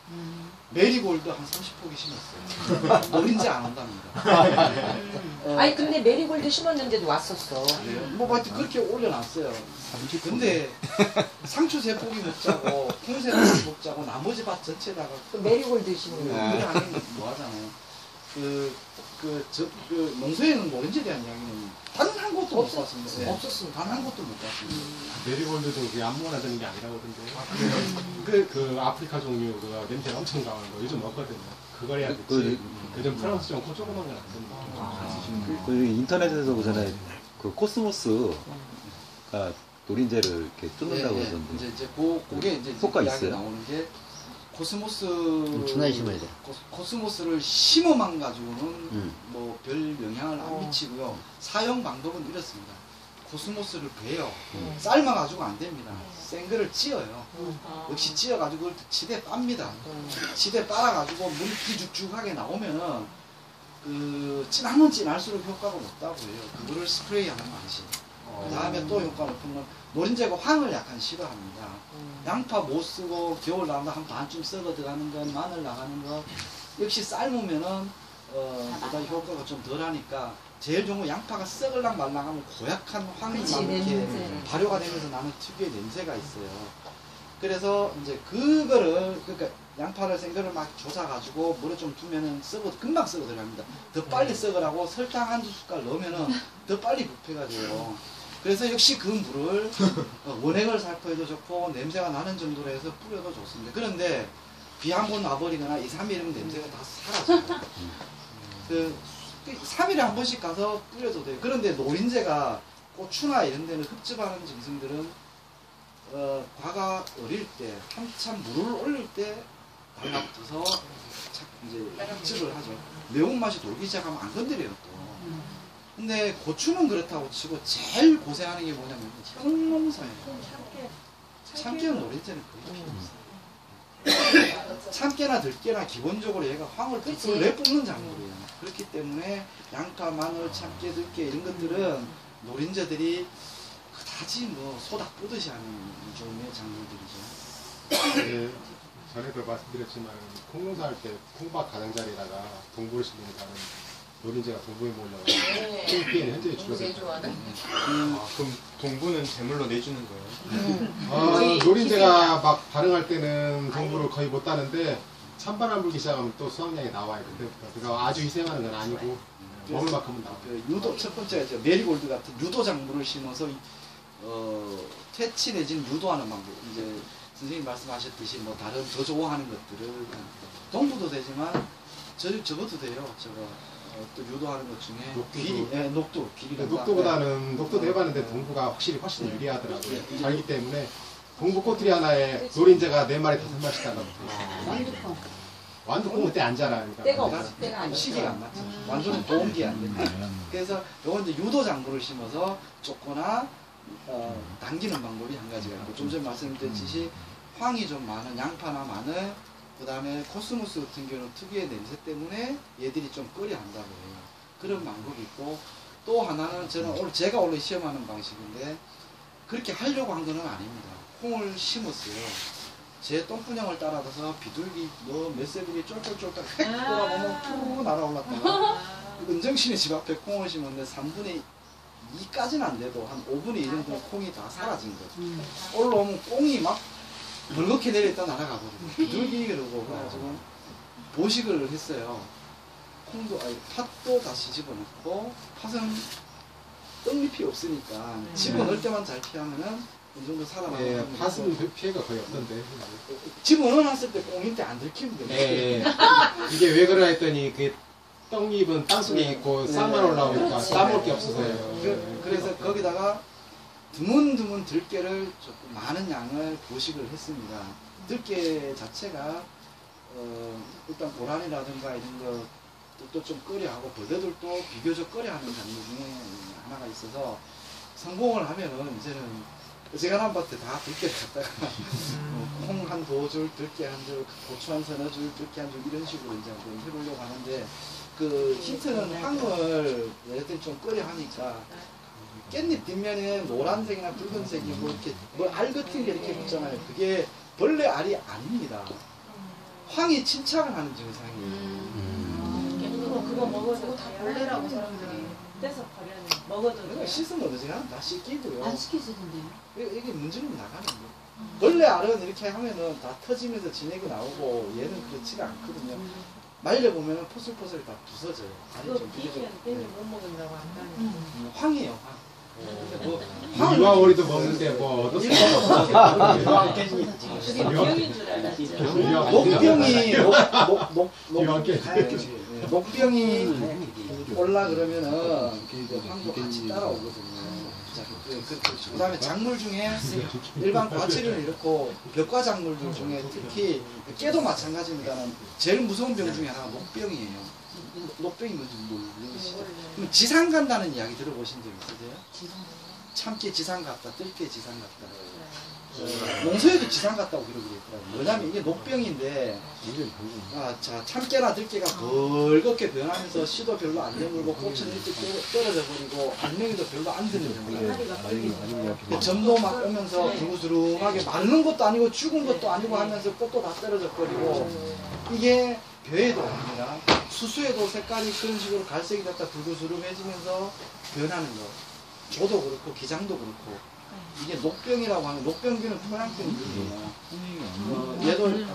메리골드 한 30포기 심었어요. 노린재 안 온답니다. 아니 근데 메리골드 심었는데도 왔었어. 뭐 그렇게 올려놨어요. 근데 상추 3포기 먹자고 콩 3포기 먹자고 나머지 밭 전체에다가 메리골드 심는 거. 그걸 하면 뭐 하잖아요. 농소에는 노린재에 대한 이야기는 단 한 곳도 못 봤습니다. 네. 없었습니다. 단 한 곳도 못 봤습니다. 메리골드도 그게 아무거나 되는 게 아니라고 그러던데. 그 아프리카 종류 그 냄새가 엄청 강한 거 요즘 먹거든요. 그걸 해야 되지. 요즘 프랑스 좀 조그만 건 안 됩니다. 그 인터넷에서 보잖아요. 그 코스모스가 노린재를 이렇게 뜯는다고 그러던데. 이제 그게 이제 효과 이야기 있어요? 나오는 게 코스모스 엄청나게 심어야 돼. 코스모스를 심어만 가지고는 뭐 별 영향을 안 미치고요. 사용 방법은 이렇습니다. 코스모스를 베요. 삶아 가지고 안 됩니다. 생 거를 찌어요. 역시 찌어 가지고 지대 빱니다. 지대 빨아 가지고 물기 죽죽하게 나오면은 그 진하면 진할수록 효과가 높다고 해요. 그거를 스프레이하는 방식. 그 다음에 또 효과 높은 건 노린재가 황을 약간 싫어합니다. 양파 못 쓰고 겨울 나오면 한 반쯤 썩어 들어가는 건 마늘 나가는 거 역시 삶으면은 보다 효과가 좀 덜하니까 제일 좋은 건 양파가 썩을랑 말랑하면 고약한 황이 막 이렇게 발효가 되면서 나는 특유의 냄새가 있어요. 그래서 이제 그거를 그러니까 양파를 생거를 막 조사가지고 물에 좀 두면은 금방 썩어 들어갑니다. 더 빨리 썩으라고 설탕 한두 숟갈 넣으면은 더 빨리 부패가 돼요. 그래서 역시 그 물을 원액을 살포해도 좋고 냄새가 나는 정도로 해서 뿌려도 좋습니다. 그런데 비 한 번 와버리거나 2, 3일이면 냄새가 다 사라져요. 3일에 한 번씩 가서 뿌려도 돼요. 그런데 노린재가 고추나 이런 데는 흡집하는 짐승들은 과가 어릴 때 한참 물을 올릴 때 달라붙어서 이제 흡집을 하죠. 매운맛이 돌기 시작하면 안 건드려요 또. 근데 고추는 그렇다고 치고 제일 고생하는 게 뭐냐면 흙농사예요. 참깨는 노린재는 거의 필요 없어요. 참깨나 들깨나 기본적으로 얘가 황을 흙을 내뿜는 작물이에요. 그렇기 때문에 양파, 마늘, 참깨, 들깨 이런 것들은 노린재들이 그다지 뭐 소닥 뿌듯이 하는 종류의 작물들이죠. 전에도 말씀드렸지만 콩농사 할 때 콩밭 가장자리에다가 동부를 심는 다는 노린재가 동부에 몰려가서 콩피에는 현저히 줄어들어요. 그럼 동부는 제물로 내주는 거예요? 노린재가 막 발흥할 때는 동부를 거의 못 따는데 찬바람 불기 시작하면 또 수확량이 나와요. 그때부터. 그러니까 아주 희생하는 건 아니고 먹을 만큼은 나와요. 유도 첫 번째가 이제 메리골드 같은 유도 작물을 심어서 퇴치 내지는 유도하는 방법. 이제 선생님 말씀하셨듯이 뭐 다른 더 좋아하는 것들을 동부도 되지만 저것도 돼요. 또 유도하는 것 중에 녹두, 녹두도 해봤는데 동부가 확실히 훨씬 유리하더라고요. 잘기 때문에 동부 꼬투리 하나에 노린재가 4마리, 5마리씩 달라붙어요. 완두콩은 때 안 자라요. 때가 없어. 때가 안 시기가 안 맞죠. 완두는 보온기 안 됩니다. 그래서 요건 이제 유도 작물을 심어서 조거나 당기는 방법이 한 가지가 있고, 좀 전에 말씀드렸듯이 황이 좀 많은, 양파나 마늘, 그 다음에 코스모스 같은 경우는 특유의 냄새 때문에 얘들이 좀 끓여 한다고 해요. 그런 방법이 있고, 또 하나는 저는 오늘 제가 원래 시험하는 방식인데 그렇게 하려고 한 건 아닙니다. 콩을 심었어요. 제 똥분양을 따라서 비둘기 몇 세들이 쫄쫄쫄딱 획 돌아보면 푸르르 날아올랐다가 은정씨네 집 앞에 콩을 심었는데 3분의 2까지는 안 돼도 한 5분의 1 정도 콩이 다 사라진 거죠. 올라오면 콩이 막 물겋게 내렸다 날아가거든요. 비둘기 그러고 그래가지고 보식을 했어요. 콩도 팥도 다시 집어넣고, 팥은 떡잎이 없으니까 집어넣을 때만 잘 피하면은 이 정도 살아나는 예, 팥은 피해가 거의 없던데. 집어넣어놨을 때 콩인데 안 들키면 돼요. 예, 이게 왜 그러나 했더니 그 떡잎은 땅속에 있고 쌀만 올라오니까 따먹을 게 없어서요. 그래서 거기다가 드문드문 들깨를 조금 많은 양을 보식을 했습니다. 들깨 자체가 일단 고란이라든가 이런 것도 좀 끓여하고 벌레들도 비교적 끓여하는 장르 중에 하나가 있어서 성공을 하면은 이제는 제가 한 밭에 다 들깨를 갖다가 콩 한 도줄, 들깨 한 줄, 고추 한 서너 줄, 들깨 한 줄 이런 식으로 이제 한번 해보려고 하는데, 그 힌트는 황을 얘네들 좀 끓여 하니까 깻잎 뒷면에 노란색이나 붉은색이 뭐 이렇게 뭐 알 같은 게 이렇게 붙잖아요. 그게 벌레 알이 아닙니다. 황이 침착을 하는 증상이에요. 그거 먹어도 다 벌레라고 사람들이. 떼서 버려는 먹어도 그러니까 씻으면 어지간하면 다 씻기고요. 안 시키시던데요? 이게 문제는 나가는 거예요. 벌레 알은 이렇게 하면은 다 터지면서 진액이 나오고 얘는 그렇지가 않거든요. 말려보면 포슬포슬 다 부서져요. 알이 그거 좀 비리면 떼면 못 먹는다고 한다는 황이에요, 황. 유아오리도 먹는데 뭐 어떻게 병인 줄 알았죠. 목병이 올라 그러면은 황도 같이 따라오거든요. 그 다음에 작물 중에 일반 과칠을 잃고 벽과작물들 중에 특히 깨도 마찬가지입니다만 제일 무서운 병 중에 하나가 녹병이에요. 녹병이 뭔지 모르시죠? 그럼 지상 간다는 이야기 들어보신 적 있으세요? 참깨 지상 같다, 들깨 지상 같다. 농서에도 지상 같다고 기록이 있더라고요. 왜냐면 이게 녹병인데, 참깨나 들깨가 벌겋게 변하면서 씨도 별로 안 되물고 꽃은 일찍 떨어져 버리고 알맹이도 별로 안 드는 거예요. 점도 막 오면서 두루두루하게 마른 것도 아니고 죽은 것도 아니고 하면서 꽃도 다 떨어져 버리고, 이게 벼에도 아니라 수수에도 색깔이 그런 식으로 갈색이 됐다 두루두루해지면서 변하는 거. 조도 그렇고 기장도 그렇고, 이게 녹병이라고 하는, 녹병균은 토양병균이에요. 얘도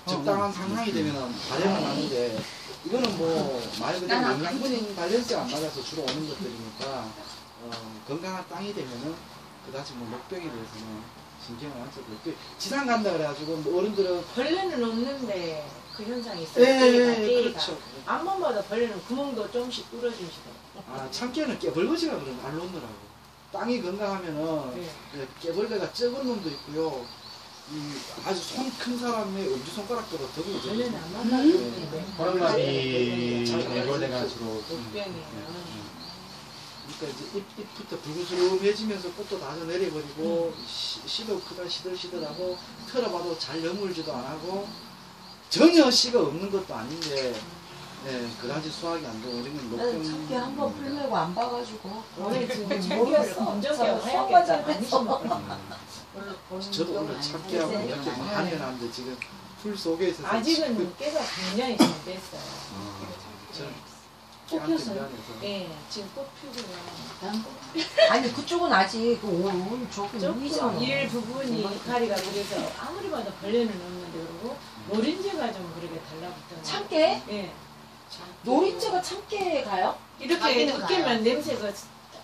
적당한 상황이 되면 발현을 하는데, 이거는 뭐 말 그대로 영양분이 밸런스가 안 맞아서 주로 오는 것들이니까 건강한 땅이 되면은 그다지 뭐 녹병에 대해서는 신경을 안 써도 지상 간다 그래가지고 뭐 어른들은 벌레는 없는데 그 현상이 있어요. 그렇죠. 앞몸마다 벌레는 구멍도 조금씩 뚫어주시더라고요. 참깨는 깨벌거지가 그런 알 놓느라고. 땅이 건강하면은 깨벌레가 적은 놈도 있고요. 아주 손 큰 사람의 엄지손가락보다 더 크죠. 벌레는 안 만나는데. 호랑나비 애벌레가 주로 녹병이에요. 그러니까 이제 잎부터 붉으스름해지면서 꽃도 다 내려버리고 씨도 크다 시들시들하고 털어봐도 잘 여물지도 안 하고 전혀 씨가 없는 것도 아닌데 그다지 수확이 안 되고 이런 건 나는 참깨 한번 풀매고 안 봐가지고 오늘 지금 모르겠어. 하얗게 많이 심었거든요. 저도 오늘 참깨하고 이렇게 많이 해놨는데 지금 풀 속에 있어서 아직은 깨가 굉장히 잘 됐어요. 꽃 폈어요? 네, 지금 꽃 피고요. 아니 그쪽은 아직 온 저기 조금 일 부분이 다리가 그래서 아무리 봐도 벌레는 없는데 그러고 노린재가 좀 그렇게 달라붙어요. 참깨? 네. 노린재가 참깨에 가요? 이렇게 으깨면 냄새가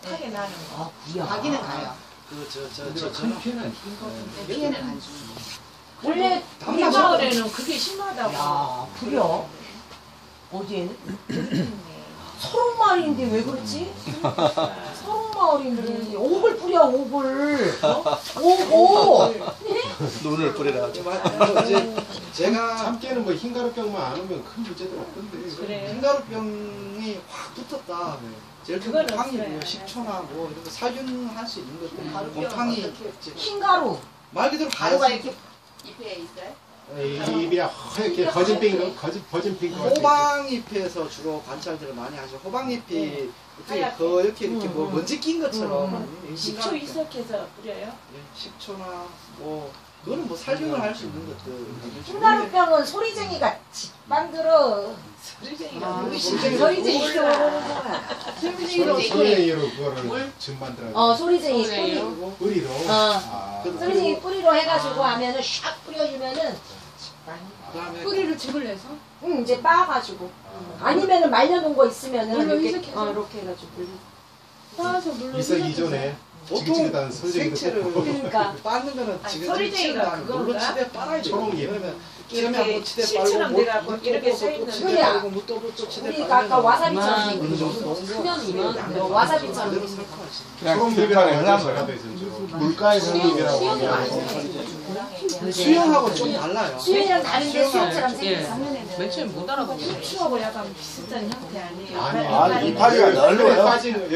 하게 나는 거. 아 그래요? 가기는 가요. 저는 피해는 안 주는 원래 우리 마을에는 그게 심하다고. 야 그래요? 어디에는? 서른마을인데 왜 그렇지? 서른마을인데 옥을 뿌려 옥을 옥 눈을 뿌리라. 이제 제가 참깨는 뭐 흰가루병만 안 오면 큰 문제도 없던데. 그래. 흰가루병이 확 붙었다. 제일 그거는 곰팡이고요. 없어요. 식초나 뭐 이런 거 살균할 수 있는 것들. 곰팡이 흰가루. 말 그대로 가루가 하얀 이렇게 잎에 있어요? 입이 허옇게 거진 핑크 호박잎에서 주로 관찰들을 많이 하죠. 호박잎이 어떻게 하얗게. 이렇게 뭐 먼지 낀 것처럼 식초 이석해서 뿌려요? 예, 식초나 뭐 그거는 뭐 살균을 할 수 있는 것들. 흰가루병은 소리쟁이가 집 만들어. 소리쟁이가 소리쟁이가. 소리쟁이로 그거를 줌 만들어. 소리쟁이 뿌리. 뿌리로. 소리쟁이 뿌리로 해가지고 하면은 샥 뿌려주면은 그다음에 뿌리를 즙을 내서? 응 이제 빻아가지고 아니면은 말려놓은 거 있으면은 물로 이렇게 희석해서? 이렇게 해가지고 따서 물로 이삭 희석해서? 이전에 보통 지긋지긋한 소리쟁이도 생채를 뽑고. 그러니까. 빻는 거는 아니, 지금 소리쟁이가 치는 물로 그건가? 치대 빨아야 돼요. 초록잎. 그러면 이렇게 처음에 치대 실처럼 빨고 돼갖고 이렇게 서 있는 치대 거야. 빨고 물 떠도 또 치대 우리가 빨고 아까 와사비처럼 어느 생긴 정도 거. 넣은 거 크면이면 와사비처럼 그대로 생긴 거. 살포하시는 그냥 초록잎이라고 불판에 하죠. 하는 전라도에서는 물가에 수영이라고 수영이 하죠. 수영하고 좀 달라요. 수영이랑 다른데 수영처럼 예. 생긴 거. 맨 처음에 못 알아보고 추하고 약간 비슷한 형태 아니에요? 아니, 아니, 이파리가 넓어요. 빠지는